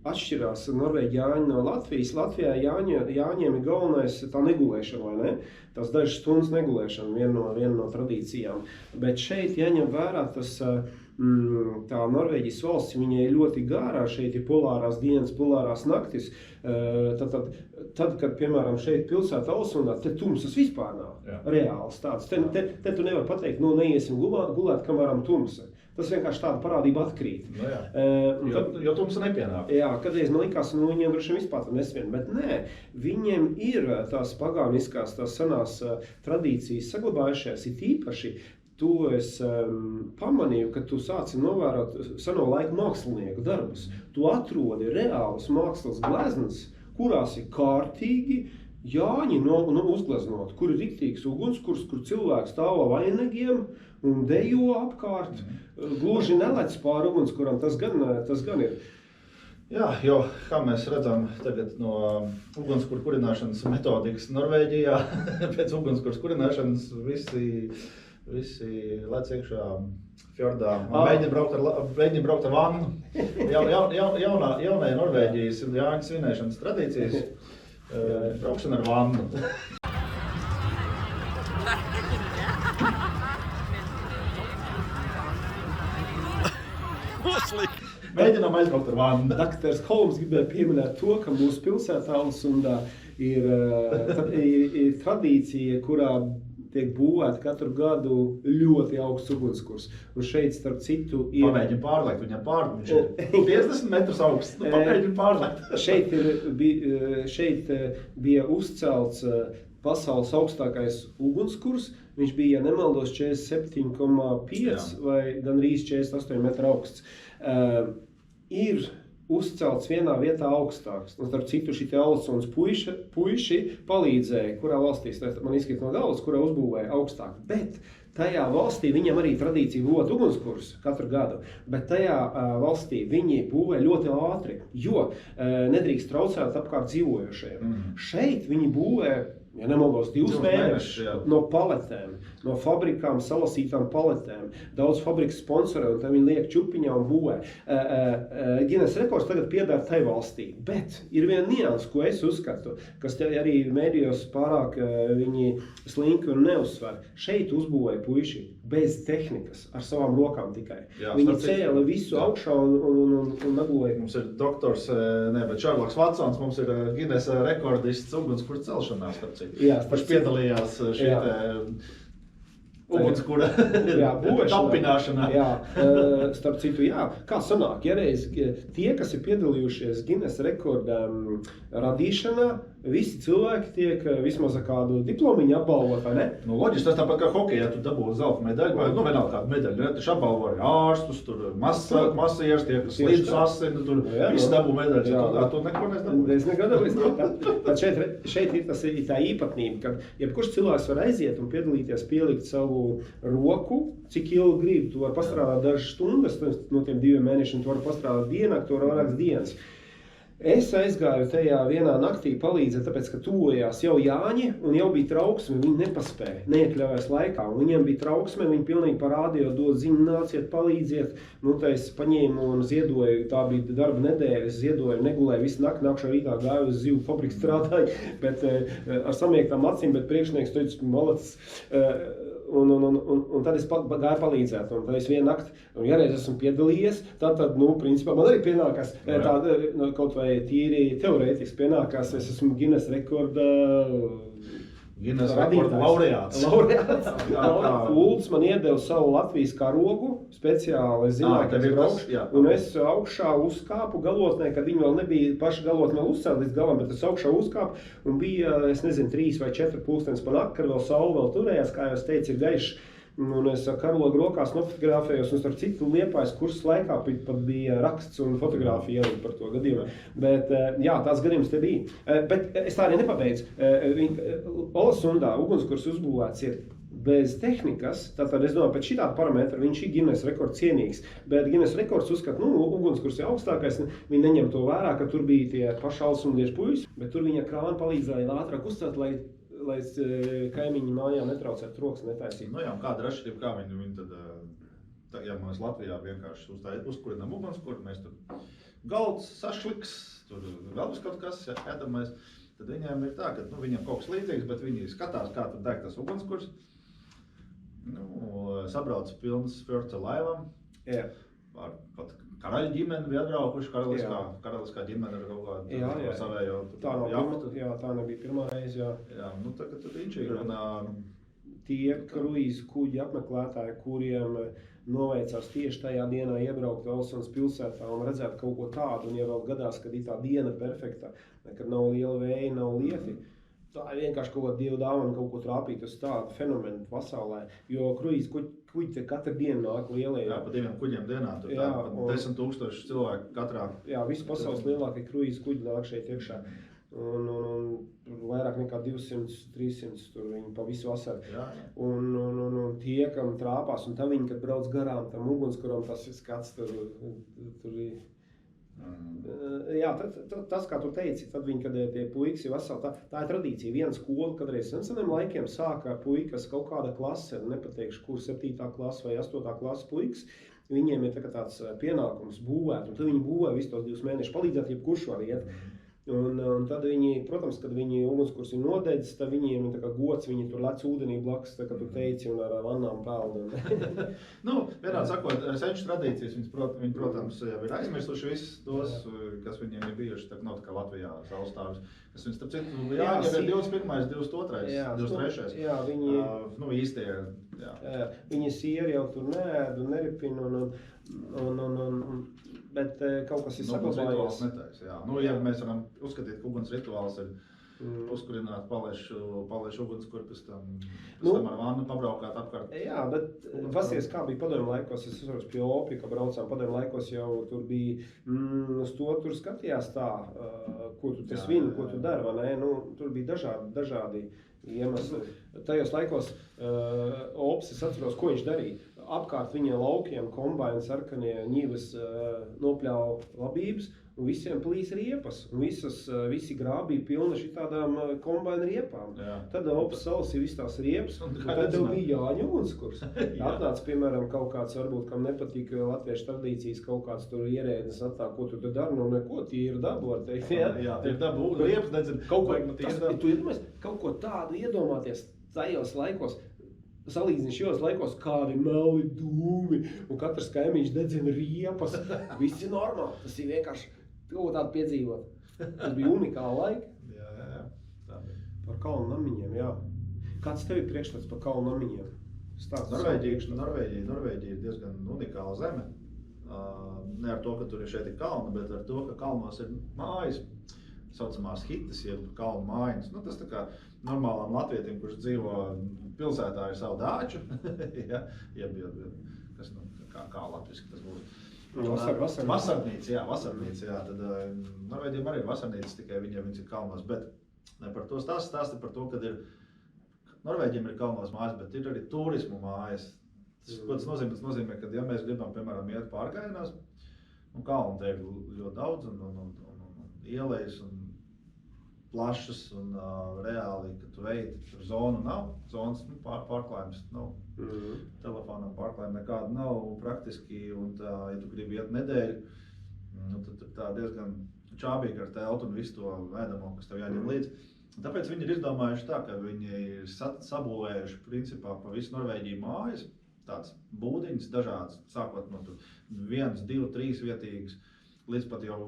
atšķirās Norvēģi Jāņi no Latvijas. Latvijā Jāņiem ir galvenais tā negulēšana, vai ne? Tās dažas stundas negulēšana, viena no tradīcijām. Bet šeit jāņem vērā tas, tā Norvēģijas valsts, viņai ļoti gārā, šeit ir polārās dienas, polārās naktis. Tad, kad, piemēram, šeit pilsēta Alsunā, te tumsas vispār nav reāls tāds. Te tu nevar pateikt, neiesim gulēt, kamēram tumsa. Tas vienkārši tāda parādība atkrīt. Jo tumsa nepienāk. Jā, kādreiz man likās, viņiem droši vien vispār tā nesvien, bet nē, viņiem ir tās pagāniskās, tās senās tradīcijas saglabājušās, ir īpaši. To es pamanīju, ka tu sāci novērot seno laiku mākslinieku darbus. Tu atrodi reālus mākslas gleznas, kurās ir kārtīgi Jāņi uzgleznot, kur ir riktīgs ugunskurs, kur cilvēks stāv vainagiem un dejo apkārt. Gluži nelec pāri ugunskuram, tas gan ir. Jā, jo, kā mēs redzam tagad no ugunskura kurināšanas metodikas Norvēģijā, pēc ugunskura kurināšanas visi lec iekšā fjordā. Mēģina braukt ar vannu. Jaunai Norvēģijas Jāņu svinēšanas tradīcijas. Braukšana ar vannu. Mēģinām aizbraukt ar vandu. Doktors Holmes gribēja pieminēt to, ka mūsu pilsētā Alsundā ir tradīcija, kurā tiek būvēta katru gadu ļoti augsts ugunskurs. Un šeit, starp citu, ir... Pamēģini pārlaikt, viņam viņš ir 50 metrus augsts. Pamēģini pārlaikt. Šeit bija uzcelts pasaules augstākais ugunskurs. Viņš bija, ja nemaldos, 47,5 vai gandrīz 48 metru augsts. Ir uzcelts vienā vietā augstāks. Un starp citu šī Alsunas puiši palīdzēja, kurā valstī, man izskatīt no galvas, kurā uzbūvēja augstāk. Bet tajā valstī viņam arī tradīcija būvēt ugunskurs katru gadu, bet tajā valstī viņi būvē ļoti ātri, jo nedrīkst traucēt apkārt dzīvojošajiem. Šeit viņi būvē, ja nemaldos, 2 mēnešus no paletēm, no fabrikām salasītām paletēm. Daudz fabrikas sponsorē, un tad viņi liek čupiņā un būvē. Guinness rekords tagad piedara tai valstī, bet ir viena nianse, ko es uzskatu, kas arī mēdījos pārāk viņi slinki un neuzsver. Šeit uzbūvēja puiši bez tehnikas, ar savām rokām tikai. Viņi cēla visu augšā un nagloja. Mums ir doktors, bet Šarloks Vatsons, mums ir Guinness rekordists ugunskura celšanā, starp citu. Viņš piedalījās ugunskura tapināšanā. Starp citu, kā sanāk, ja reiz tie, kas ir piedalījušies Guinness rekorda radīšanā, visi cilvēki tiek vismaz ar kādu diplomiņu apbalvot, vai ne? Nu, loģiski, tas tāpat kā hokejā, ja tu dabūji zelta medaļu, vai vienalga kādu medaļu, ja? Taču apbalvo arī ārstus, tur masieris, tie, kas slidus asini, tur visi dabū medaļu, ja tu neko nesdabūji. Es nekad Tad šeit ir tā īpatnība, ka jebkurš cilvēks var aiziet un piedalīties, pielikt savu roku, cik ilgi grib. Tu vari pastrādāt dažas stundas no tiem 2 mēnešiem, tu vari pastrādāt dienak, tu vari vairākas dienas. Es aizgāju tajā vienā naktī palīdzēt, tāpēc, ka tuvojās jau Jāņi un jau bija trauksme, viņi nepaspēja, neiekļāvās laikā. Un viņiem bija trauksme, viņi pilnīgi parādīja, dod ziņu, nāciet, palīdziet. Nu, tā es paņēmu un ziedoju, tā bija darba nedēļa, es ziedoju, negulēju visu nakti, nākšā rītā gāju uz zivu fabriku strādāju, bet ar samiektām acīm, bet priekšnieks teica, malacis. Un tad es gāju palīdzēt, un tad es vienu nakti, un ja reiz esmu piedalījies, tad principā man arī pienākās, kaut vai tīri teorētiski pienākās, es esmu Guinness rekorda laureāts. Ulds man iedeva savu Latvijas karogu, speciāli, es zināju, ka es braukšu, un es augšā uzkāpu galotnē, kad viņi vēl nebija paši galotnē uzcēlt līdz galam, bet es augšā uzkāpu, un bija, es nezinu, 3 vai 4 pulkstenis pa nakti, kad vēl saule vēl turējās, kā jau es teicu, ir gaišs. Un es ar karogu rokās nofotografējos, un starp citu Liepājas kursa laikā pat bija raksts un fotografija par to gadījumu. Bet tās gadījums te bija. Bet es tā arī nepabeidzu. Olasundā ugunskurs uzbūvēts ir bez tehnikas, tātad es domāju, pēc šitāda parametra viņš ir Guinness rekords cienīgs. Bet Guinness rekords uzskata, ugunskurs ir augstākais, viņi neņem to vērā, ka tur bija tie paši alsundiešu puiši, bet tur viņa krāna palīdzēja ātrāk uzcelt, lai kaimiņi mājām netraucētu troksni netaisīt. Nu jā, un kāda ir atšķirība, kā viņi tad, ja mēs Latvijā vienkārši uzkurinām ugunskura, mēs tur galds sašliks, tur vēl bez kaut kas ēdamais, tad viņiem ir tā, ka viņiem kaut kas līdzīgs, bet viņi skatās, kā tad deg tas ugunskurs. Sabrauc pilns fjords ar laivām. Ar pat karaļa ģimeni bija atbraukuši, karaliskā ģimene ar kaut kādu savējo jahtu. Tā nebija pirmā reize, Nu tagad tad inčīgi. Tie kruīzu kuģi apmeklētāji, kuriem noveicās tieši tajā dienā iebraukt Alsunas pilsētā un redzēt kaut ko tādu, un ja vēl gadās, kad ir tā diena perfekta, kad nav liela vēja, nav lieti, tā ir vienkārši kaut kāda dieva dāvana kaut ko trāpīt uz tādu fenomenu pasaulē, jo kruīzu kuģi te katru dienu nāk lielie. Pa 2 kuģiem dienā, tur pat 10 000 cilvēku katrā. Visu pasaules lielākie kruīzu kuģi nāk šeit iekšā. Un vairāk nekā 200-300 tur viņi pa visu vasaru. Un tie, kam trāpās, un tad viņi, kad brauc garām tam ugunskuram, tas ir skats tur ir. Tas, kā tu teici, tad viņi, kad tie puikas ir veseli, tā ir tradīcija. Viena skola, kadreiz seniem laikiem sāka puikas kaut kāda klase, nepateikšu, kur 7. klase vai 8. klases puikas, viņiem ir tāds pienākums būvēt, un tad viņi būvē visu tos 2 mēnešus palīdzēt, jebkurš var iet. Un tad viņi, protams, kad viņi ugunskurs ir nodedzis, tad viņiem ir tā kā gods, viņi tur lec ūdenī blakus, tā kā tu teici, un ar vannām peld. Vienādi sakot, senču tradīcijas, viņi, protams, jau ir aizmirsuši visus tos, kas viņiem ir bijuši, tā nav tā kā Latvijā saulstāvis, kas viņi, starp citu, jāņem ir 21., 22., 23. Jā, viņi... Īstie, jā. Viņi sieri jau tur neēd un neripina, bet kaut kas ir saglabājies. Jā. Ja mēs varam uzskatīt, ka uguns rituāls ir uzkurināt, palaišu ugunskura, pēc tam ar vannu pabraukāt apkārt. Jā, bet pasies, kā bija padomju laikos, es uzvaros pie Opi, ka braucām padomju laikos jau tur bija, uz to tur skatījās tā, ko tu te svini, ko tu dari, vai ne? Tur bija dažādi iemesli. Tajos laikos Ops, es atceros, ko viņš darīja. Apkārt viņiem laukiem kombaini sarkanie ņīvas nopļauj labības un visiem plīs riepas. Un visi grābī pilni šitādām kombaini riepām. Jā. Tad Ops salasīja visu tās riepas un tad tev bija jāņem ugunskurs. Atnāc, piemēram, kaut kāds, varbūt, kam nepatīk latviešu tradīcijas, kaut kāds tur ierēdnis atnāk, ko tu dari, neko tīru dabu, var teikt. Jā, tīru dabu, riepas, nezinu. Tu iedomājies, kaut ko tādu iedomāties tajos laikos, salīdzini šajos laikos, kādi meli dūmi, un katrs kaimiņš dedzina riepas. Viss ir normāli, tas ir vienkārši kaut tādu piedzīvot. Tas bija unikāli laiki. Jā. Par kalnu namiņiem, jā. Kāds tev ir priekšstats par kalnu namiņiem? Norvēģija ir diezgan unikāla zeme. Ne ar to, ka tur ir šeit ir kalni, bet ar to, ka kalnos ir mājas. Saucamās hitas, jeb kalnu mājiņas. Tas tā kā normālām latvietim, kurš dzīvo pilsētā ir savu dāču, kas, kā latviski tas būs. Vasarnīca, jā. Tad Norvēģiem arī ir vasarnīcas, tikai viņiem ir kalnos, bet ne par to stāsta par to, kad Norvēģiem ir kalnos mājas, bet ir arī turismu mājas. Ko tas nozīmē? Tas nozīmē, ka ja mēs gribam, piemēram, iet pārgājienās, kalnu te ir ļoti daudz, un ielejas un plašas un reāli, ka tu veidi, tur zonu nav, zonas pārklājums nav, telefonam pārklājumi nekāda nav praktiski, un ja tu gribi iet nedēļu, tad tur tā diezgan čābīgi ar teltu un visu to ēdamo, kas tev jāņem līdzi. Tāpēc viņi ir izdomājuši tā, ka viņi ir sabūvējuši principā pa visu Norvēģiju mājas, tāds būdiņas dažāds, sākot no 1, 2, 3 vietīgas, līdz pat jau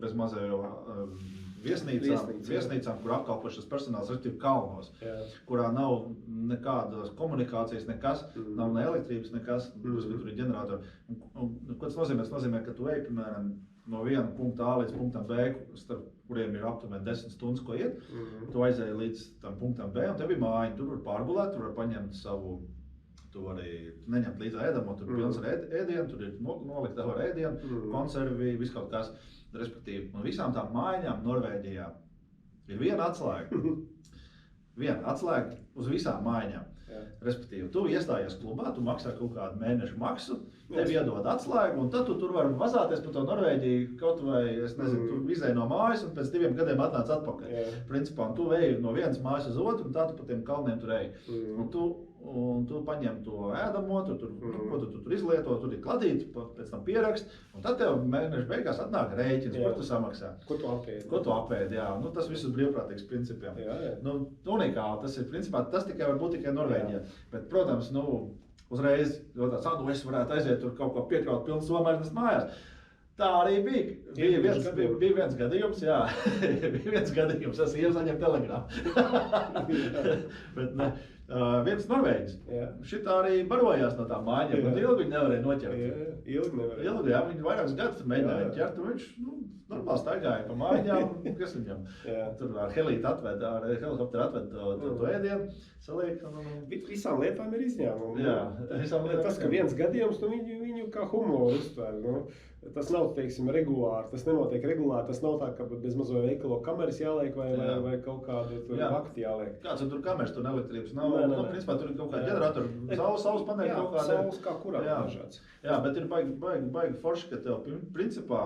bez mazējo viesnīcām, kur apkalpošas personāls respektīvi kalnos, kurā nav nekādas komunikācijas, nekas, nav ne elektrības, nekas, tur ir ģeneratori. Ko tas nozīmē? Tas nozīmē, ka tu ej, piemēram, no viena punkta A līdz punktam B, starp kuriem ir aptuveni 10 stundas, ko iet, tu aizēji līdz tam punktam B, un tev ir mājiņa, tur var pārgulēt, tur var paņemt savu. Tu vari neņemt līdzi ēdamo, tur ir pilns ar ēdienu, tur ir nolikt ar ēdienu, konservi, viss kaut kas, respektīvi. Un visām tām mājiņām Norvēģijā ir viena atslēga. Viena atslēga uz visām mājiņām. Respektīvi, tu iestājies klubā, tu maksā kaut kādu mēnešu maksu, tev iedod atslēgu, un tad tu tur vari vazāties par to Norvēģiju, kaut vai, es nezinu, tu izēji no mājas, un pēc 2 gadiem atnāc atpakaļ. Principā, un tu eji no vienas mājas uz otru, un tā tu pa tiem kalniem tur eji. Un tu paņem to ēdamo, ko tu tur izlieto, tur ir kladīti, pēc tam pierakst, un tad tev mēneša beigās atnāk rēķins, ko tu samaksā. Ko tu apēdi? Ko tu apēdi, jā. Tas viss uz brīvprātīgs principiem. Unikāli, tas ir principā, tas tikai var būt tikai Norvēģijā. Bet, protams, uzreiz, es varētu aiziet tur kaut ko piekraut pilnu somainas mājās. Tā arī bija. Bija viens gadījums, jā. Bija viens gadījums, es iesaņem telegramu. Bet ne. Viens norvēģis. Šitā arī barojās no tām mājiņām, bet ilgi viņi nevarēja noķert. Ilgi nevarēja. Ilgi, jā, viņi vairākus gadus mēģināja ķert, un viņš normāli staigāja pa mājiņām, kas viņam tur ar helikopteru atved to ēdienu, saliek. Visām lietām ir izņēmumi. Jā, visām lietām. Tas, ka viens gadījums, viņu kā humoru uztver. Tas nav, teiksim, regulāri, tas nenotiek regulāri, tas nav tā, ka bez mazo veikalo kameras jāliek vai kaut kādu vakti jāliek. Kāds tur kameras, tur elektrības nav, principā tur ir kaut kādi ģeneratori, saules paneļi kaut kādi. Saules kā kurā dažāds. Jā, bet ir baigi forši, ka tev principā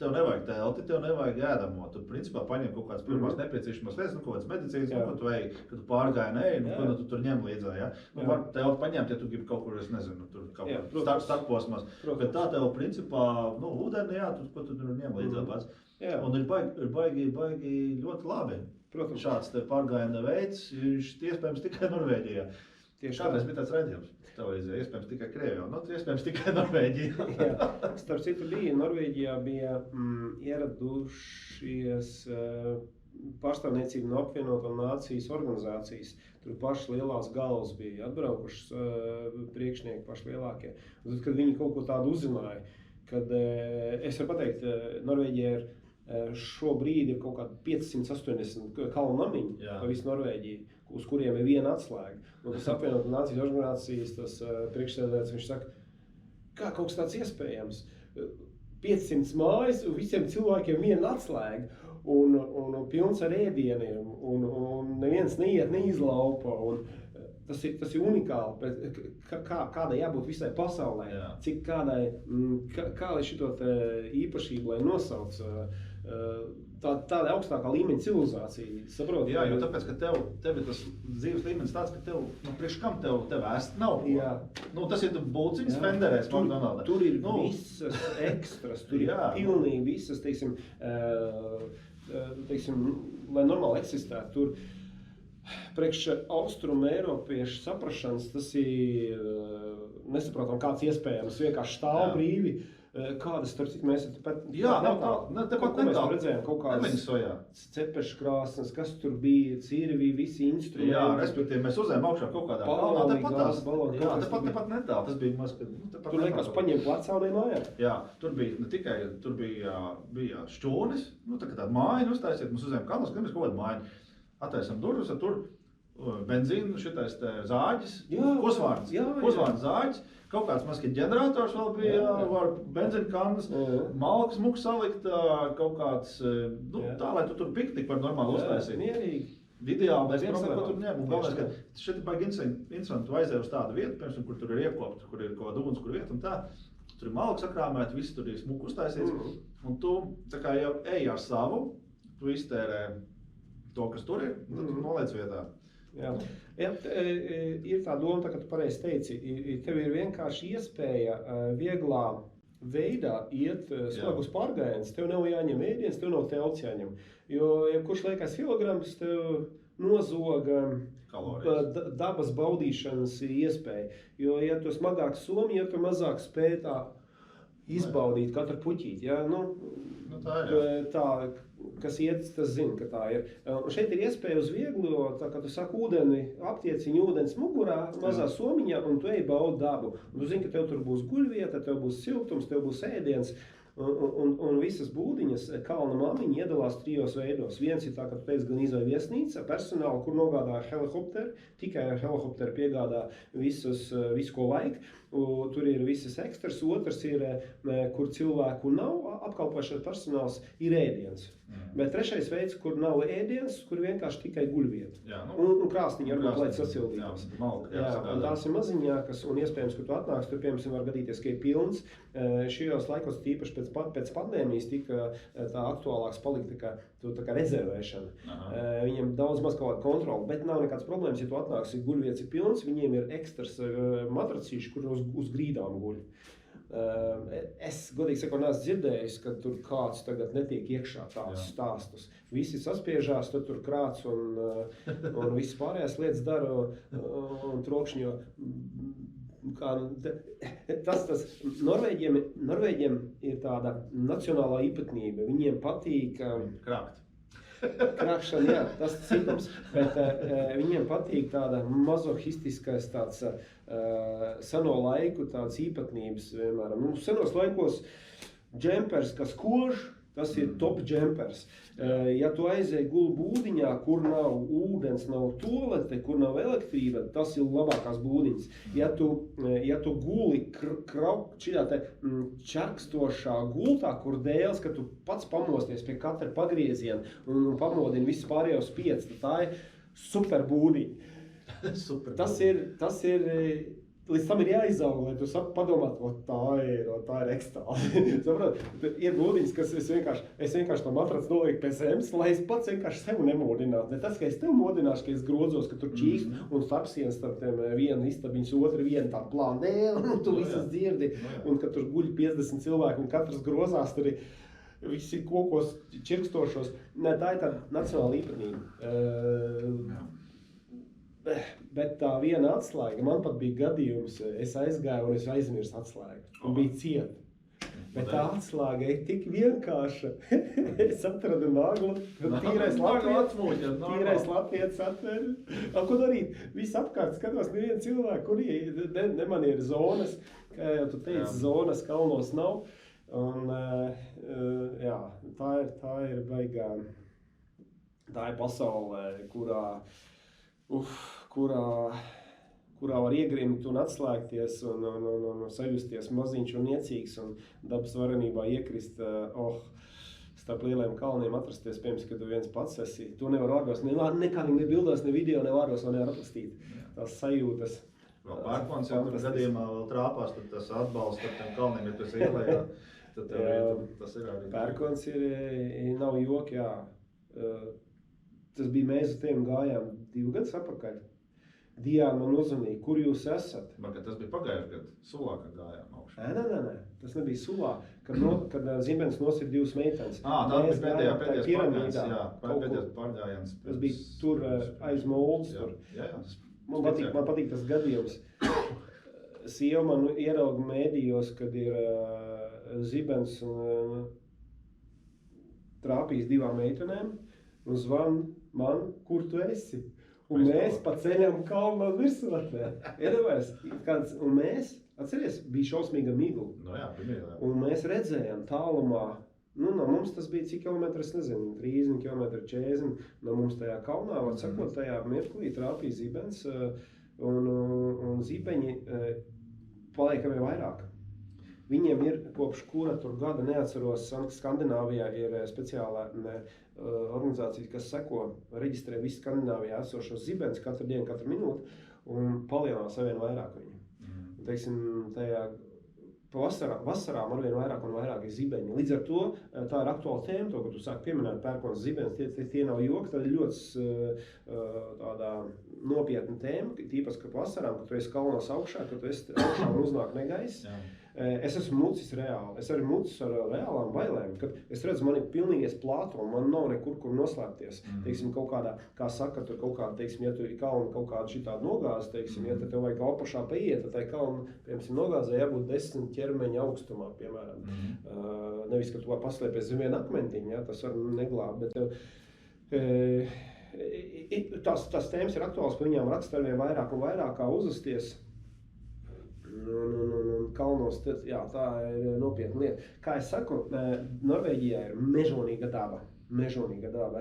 tev nevajag telti, tev nevajag ēdamo. Tu principā paņem kaut kādas pirmās nepieciešamās lietas, kaut kādas medicīnas, ko tu ej, kad tu pārgāji, ko tu tur ņem līdzā, ja? Var telti paņemt, ja tu gribi kaut kur, es nezinu, tur kaut kur starposmās. Bet tā tev principā, ūdeni, ko tu tur ņem līdzā pats. Un ir baigi ļoti labi. Protams. Šāds te pārgājiena veids, viņš iespējams tikai Norvēģijā. Kādreiz bija tāds redzējums televīzijā, iespējams tikai Krievijā, iespējams tikai Norvēģijā. Jā, starp citu Norvēģijā bija ieradušies pārstāvniecība no apvienoto nācijas organizācijas. Tur pašas lielās galvas bija atbraukušas priekšnieki paši lielākie. Un tad, kad viņi kaut ko tādu uzzināja, kad es varu pateikt, Norvēģijā ir šobrīd ir kaut kādi 580 kalnu namiņi pa visu Norvēģiju, uz kuriem ir viena atslēga. Un tas apvienotā nācijas organizācijas priekšsēdētājs, viņš saka, kā kaut kas tāds iespējams? 500 mājas un visiem cilvēkiem viena atslēga un pilns ar ēdieniem un neviens neiet, neizlaupa. Un tas ir unikāli, kādai jābūt visai pasaulē, cik kā lai šito īpašību, lai nosauc tāda augstākā līmeņa civilizācija, saproti? Jā, jo tāpēc, ka tev ir tas dzīves līmenis tāds, ka tev, priekš kam tev ēst nav ko. Jā. Tas ir bulciņas Fenderēs, McDonald's. Tur ir visas ekstras, tur ir pilnīgi visas, teiksim, lai normāli eksistētu, tur priekš austrumu eiropiešu saprašanas, tas ir nesaprotam, kāds iespējams, vienkārši stāv brīvi. Kādas, starp citu, mēs pat redzējām kaut kādas cepeškrāsnes, kas tur bija, cirvi, visi instrumenti. Jā, respektīvi, mēs uzējām augšā kaut kādā kalnā, tepat netāli, tas bija maz, tur liekas paņem plecānai mājā. Jā, tur bija ne tikai, tur bija šķūnis, tāda māja, uztaisiet, mēs uzējām kalnas, kad mēs kaut kādu māju. Attaisam durvis, tur benzīnu, šitais te zāģis, kosvārds zāģis, kaut kāds mazs ģenerators vēl bija, var benzīna kannas, malkas muku salikt, kaut kāds, tā, lai tu tur pikniku var normāli uztaisīt. Mierīgi. Ideāli, mēs viens ko tur ņem, un galvenais, ka šeit ir baigi interesanti, tu aizēji uz tādu vietu, piemēram, kur tur ir iekopt, kur ir kaut kāda ugunskura vieta un tā, tur ir malka sakrāmēta, viss tur ir smuku uztaisīts, un tu tā kā jau ej ar savu, tu iztērē to, kas tur ir, un tad tu noliec vietā. Jā, ir tā doma, tā, ka tu pareizi teici, tev ir vienkārši iespēja vieglā veidā iet slēgus pārgājiens, tev nav jāņem ēdiens, tev nav telts jāņem, jo jebkurš liekais kilograms tev nozoga dabas baudīšanas iespēja, jo ja tu smagāk somi, ja tu mazāk spēj tā izbaudīt katru puķīti, ja, tā, kas iet, tas zina, ka tā ir. Un šeit ir iespēja uz vieglo, tā kā tu saki, ūdeni, aptieciņu ūdens mugurā, mazā somiņā, un tu ej baudi dabu. Un tu zini, ka tev tur būs guļvieta, tev būs siltums, tev būs ēdiens. Un visas būdiņas kalna mamiņa iedalās 3 veidos. Viens ir tā, ka tu teici gan izvēl viesnīca, personāli, kur nogādā helikopteri, tikai helikopteri piegādā visu, ko vajag. Tur ir visas ekstras, otrs ir, kur cilvēku nav apkalpošanas personāls, ir ēdiens. Bet trešais veids, kur nav ēdiens, kur vienkārši tikai guļvieta. Un krāsniņi varbūt, lai sasildītos. Un tās ir maziņākas, un iespējams, ka tu atnāks, tur, piemēram, var gadīties, ka ir pilns. Šajos laikos tīpaši pēc pandēmijas tika tā aktuālāks palika tā kā rezervēšana. Viņiem daudz maz kaut kāda kontrola, bet nav nekāds problēmas, ja tu atnāksi, guļvietas ir pilns, viņiem ir ekstras matracīši, kur uz grīdām guļ. Es, godīgi sakot, neesmu dzirdējis, ka tur kāds tagad netiek iekšā tādus stāstus. Visi saspiežās, tur krāts un viss pārējās lietas dara un trokšņo. Tas Norvēģiem ir tāda nacionālā īpatnība. Viņiem patīk krākšana, jā, tas citums, bet viņiem patīk tāda mazohistiskais tāds seno laiku tāds īpatnības vienmēr. Senos laikos džempers, kas kož, tas ir top džempers. Ja tu aizēji guli būdiņā, kur nav ūdens, nav toalete, kur nav elektrība, tas ir labākās būdiņas. Ja tu guli čarkstošā gultā, kur dēls, ka tu pats pamosties pie katra pagrieziena un pamodini visu pārējos 5, tā ir super būdiņa. Tas ir līdz tam ir jāizaug, lai tu padomāt, tā ir ekstāze. Saprot, ir būdiņas, kas es vienkārši to matracu nolieku pie zemes, lai es pats vienkārši sev nemodinātu. Ne tas, ka es tev modināšu, ka es grodzos, ka tur čīkst un starpsienas starp tiem viena istabiņas, otra viena tā plānē, un tu visas dzirdi, un ka tur guļ 50 cilvēku un katrs grozās, tur ir visi kokos čirkstošos. Ne, tā ir tāda nacionāla īpatnība. Bet tā viena atslēga, man pat bija gadījums, es aizgāju un es aizmirsu atslēgu un bija cieta. Bet tā atslēga ir tik vienkārša. Es atradu naglu, tīrais latvietis atver. Ko darīt? Viss apkārt skatās nevienu cilvēku, kur man ir zonas, kā jau tu teici, zonas kalnos nav. Un jā, tā ir baigā, tā ir pasaulē, kurā var iegrimt un atslēgties un sajusties maziņš un niecīgs un dabas varenībā iekrist starp lieliem kalniem atrasties, piemēram, kad tu viens pats esi. To nevar vārdos, nekā ne bildās, ne video, ne vārdos vēl nevar atlasīt. Tās sajūtas. Vēl pērkons jau tur gadījumā vēl trāpās, tad tas atbalsts starp tiem kalniem ir pēc ielējā. Tad tas ir arī. Pērkons nav joki, jā. Tas bija mēs uz tiem gājām 2 gadus atpakaļ. Diāna man uzvanīja, kur jūs esat? Man, tas bija pagājuši gadu, Sulā, kad gājām augšā. Nē, tas nebija Sulā, kad Zibens nosir 2 meitenes. Tā bija pēdējais pārgājiens. Tas bija tur aiz Moldas. Man patīk tas gadījums. Sieva man ierauga mēdījos, kad ir Zibens trāpījis 2 meitenēm un zvan man, kur tu esi? Un mēs pa ceļam kalnu virsotnē. Un mēs, atceries, bija šausmīga migla. Un mēs redzējām tālumā, no mums tas bija cik kilometri, es nezinu, 30 km, 40, no mums tajā kalnā, var sakot, tajā mirklī trāpīja Zibens, un zibeņi paliek vēl vairāk. Viņiem ir kopš kura tur gada, neatceros, Skandināvijā ir speciālā organizācija, kas seko, reģistrē visu Skandināvijā esošos zibens katru dienu, katru minūti un palielinās arvien vairāk viņu. Teiksim, tajā vasarām arvien vairāk un vairāk ir zibeņi. Līdz ar to tā ir aktuāla tēma, to, ka tu sāki pieminēt pērkons zibens, tie nav joki, tā ir ļoti tādā nopietna tēma, tīpaši, ka vasarām, kad tu esi kalnos augšā, kad tu esi augšā un uznāk negaiss. Es esmu mucis reāli, es arī mucis ar reālām bailēm, kad es redzu, man ir pilnīgies plāto, man nav nekur, kur noslēpties. Teiksim, kaut kādā, kā saka, tur kaut kāda, teiksim, ja tu ir kalna kaut kāda šitāda nogāze, teiksim, ja tev vajag apašā paiet, tad tai kalna, piemēram, nogāzē jābūt 10 ķermeņa augstumā, piemēram. Nevis, ka tu var paslēpies zem viena akmentiņa, ja, tas var neglābt, bet tās tēmas ir aktuāls, pa viņām raksta arvien vairāk un vairāk, kā uzvesties. Un kalnos, jā, tā ir nopietna lieta. Kā es saku, Norvēģijā ir mežonīga daba,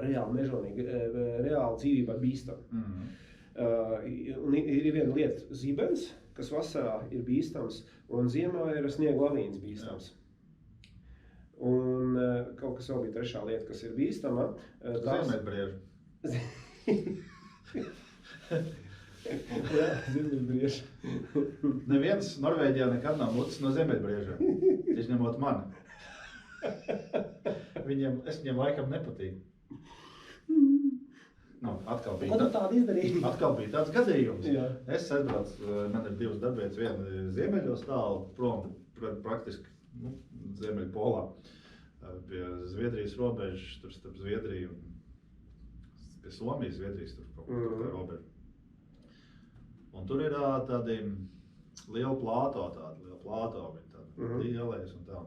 reāli mežonīga, reāli dzīvībā bīstama. Un ir viena lieta zibens, kas vasarā ir bīstams, un ziemā ir sniega lavīnas bīstams. Un kaut kas vēl bija trešā lieta, kas ir bīstama. Ziemeļbrieži. Jā, ziemeļbrieži. Neviens Norvēģijā nekad nav mucis no ziemeļbriežiem, izņemot mani. Es viņiem laikam nepatīk. Atkal bija tāds gadījums. Jā. Es aizbraucu, man ir 2 darbietas, viena ziemeļos tālu prom, praktiski ziemeļpolā, pie Zviedrijas robežas, tur starp Zviedriju un pie Somijas, Zviedrijas tur kaut kā tā robeža. Un tur ir tādi liela plāto, viņi tādi lielais un tā. Un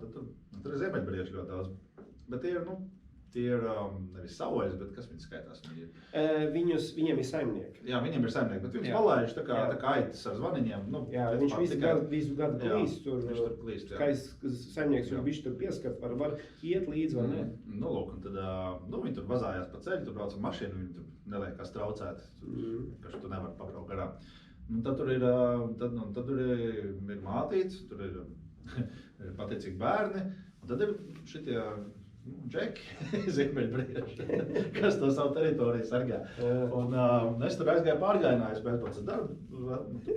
tur ir ziemeļbrieži ļoti daudz. Bet tie ir nevis savvaļas, bet kas viņi skaitās? Viņiem ir saimnieki. Jā, viņiem ir saimnieki, bet viņus palaiž tā kā aitas ar zvaniņiem. Jā, viņš visu gadu klīst tur. Viņš tur klīst, jā. Kā saimnieks jau bišķi tur pieskat, var iet līdz vai ne? Lūk, un tad viņi tur vazājās pa ceļu, tur brauc ar mašīnu, viņi tur neliekās traucēt, ka tu nevar pabraukt garām. Tad tur ir mātītes, tur ir pateicīgi bērni, un tad ir šitie džeki, ziemeļbrieži, kas to savu teritoriju sargā. Un es tur aizgāju pārgājienājus, pēc darbu,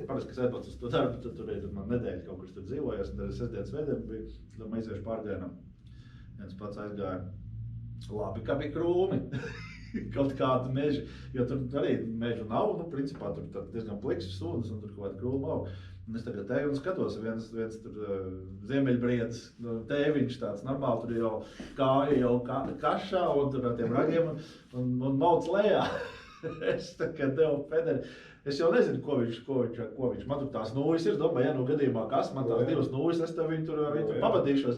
parasti, kas aizpēc uz to darbu, tad tur ir man nedēļa kaut kur tur dzīvojos, un tad es sestdienas svētdien biju, tad man iziešu pārgājienā. Viens pats aizgāja, labi, kā bija krūmi, kaut kādu meži, jo tur arī mežu nav, principā tur diezgan pliks sunas un tur kaut kāda krūma aug. Un es tagad teju un skatos, viens tur ziemeļbriedis, tēviņš tāds normāli, tur jau kāja jau kašā un tur ar tiem ragiem un mauc lejā. Es tagad devu pederi. Es jau nezinu, ko viņš. Man tur tās nūjas ir, domāju, ja nu gadījumā kas, man tās divas nūjas, es tev viņu tur pavadīšos.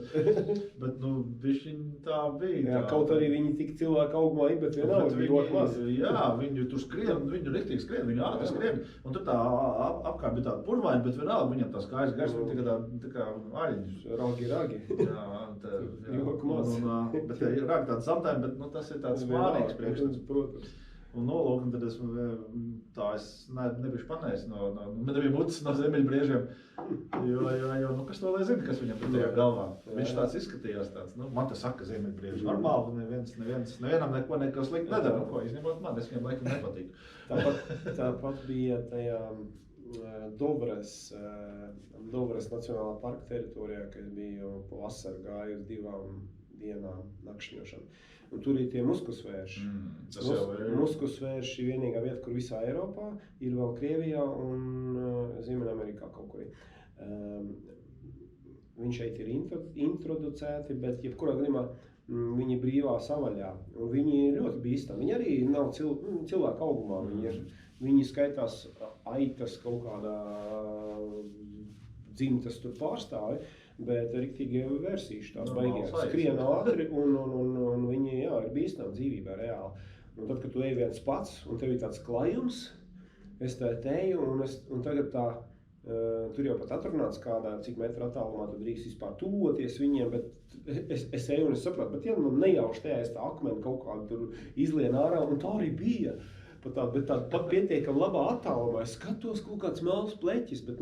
Bet, bišķiņ tā bija. Jā, kaut arī viņi tik cilvēku augumā ir, bet vienalga bija ļoti maz. Jā, viņi tur skrien, viņi riktīgi skrien, viņi ātri skrien. Un tur tā apkārt bija tāda purvaini, bet vienalga viņam tās kājas gars, viņi tā kā aļņus. Ragi. Jā, Joku maz. Bet ragi tāds samtājumi, bet tas ir tāds svārīgs priekšstats. Protams. Un nolūk, un tad es nebiju panējis man nebija mutis no ziemeļbriežiem, jo kas to lai zina, kas viņam tur tajā galvā. Viņš tāds izskatījās tāds, man te saka ziemeļbrieži normāli, nevienam neko slikti nedara, ko izņemot man, es viņam laikam nepatīk. Tāpat bija tajā Dovres Nacionālā parka teritorijā, kad biju pa vasaru gāju uz 2 dienām nakšņošanu. Un tur ir tie muskusvērši. Muskusvērši ir vienīgā vieta, kur visā Eiropā, ir vēl Krievijā un Ziemeļamerikā kaut kur. Viņi šeit ir introducēti, bet jebkurā gadījumā viņi ir brīvā savaļā. Un viņi ir ļoti bīstami. Viņi arī nav cilvēku augumā. Viņi skaitās aitas kaut kādā dzimtas tur pārstāvi. Bet riktīgi versijuši tās baigās. Skrien ātri un viņi, ir bīstami dzīvībā reāli. Un tad, kad tu ej viens pats un tev ir tāds klajums, es tā teju un tagad tur jau pat atrunāts kādā, cik metru attālumā tu drīkst vispār tuvoties viņiem, bet es eju un es sapratu, bet ja man nejauši tajā es tā akmeni kaut kādu tur izlien ārā, un tā arī bija. Bet pat pietiekam labā attālumā, es skatos kaut kāds melns pleķis, bet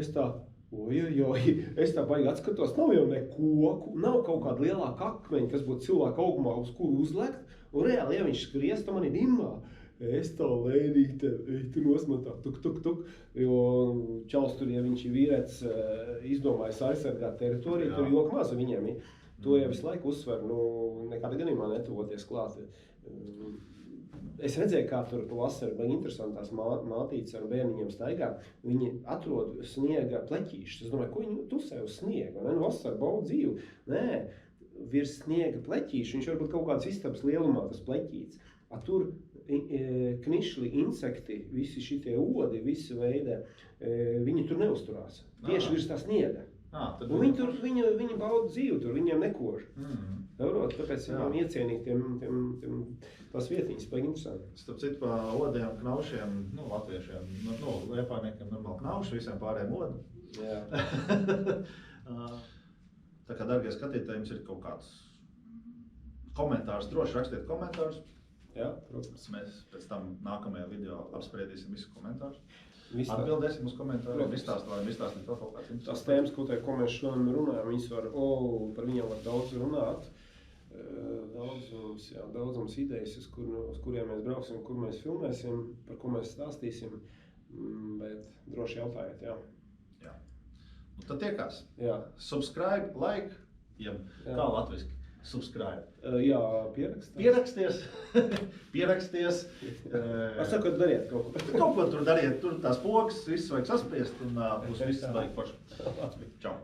es tā, es tā baigi atskatos, nav jau ne koku, nav kaut kāda lielāka akmeņa, kas būtu cilvēka augumā, uz kuru uzlekt, un reāli, ja viņš skries, tad man ir dimmā. Es tā lēnīte, tu nosman tā tuk, jo čals tur, ja viņš ir vīrēts, izdomājis aizsargāt teritoriju, tur joka maz viņiem ir. To jau visu laiku uzsver, nekādā gadījumā netuvoties klāt. Es redzēju, kā tur vasaru bija interesantās mātītes ar bērniņiem staigā. Viņi atrod sniega pleķīšus. Es domāju, ko viņi tusē uz sniega? Vasaru bauda dzīvi. Nē, virs sniega pleķīšu. Viņš var būt kaut kāds istabas lielumā, tas pleķīts. Tur knišli, insekti, visi šitie odi, visi veidi, viņi tur neuzturās. Tieši virs tā sniega. Un viņi bauda dzīvi tur, viņiem nekož. Tāpēc viņam iecienīgi tās vietiņas, baigi interesanti. Starp citu, pa odiem, knaušiem, latviešiem, liepājniekiem normāli knauši, visiem pārējiem odi. Jā. Tā kā, dargie skatītāji, jums ir kaut kāds komentārs, droši rakstiet komentārus. Jā, protams. Mēs pēc tam nākamajā video apspriedīsim visu komentārus. Atbildēsim uz komentāriem, izstāstīt vēl kaut kāds interesants. Tās tēmas, ko mēs šodien runājam, viņas par viņiem var daudz runāt. Daudzums idejas, uz kuriem mēs brauksim, kur mēs filmēsim, par ko mēs stāstīsim, bet droši jautājiet, Jā. Un tad tiekās. Jā. Subscribe, like, kā latviski? Subscribe. Jā, Pieraksties. Es saku, dariet kaut ko. Kaut ko tur dariet, tur tās pogas, viss vajag saspiest un būs viss baigi forši. Čau.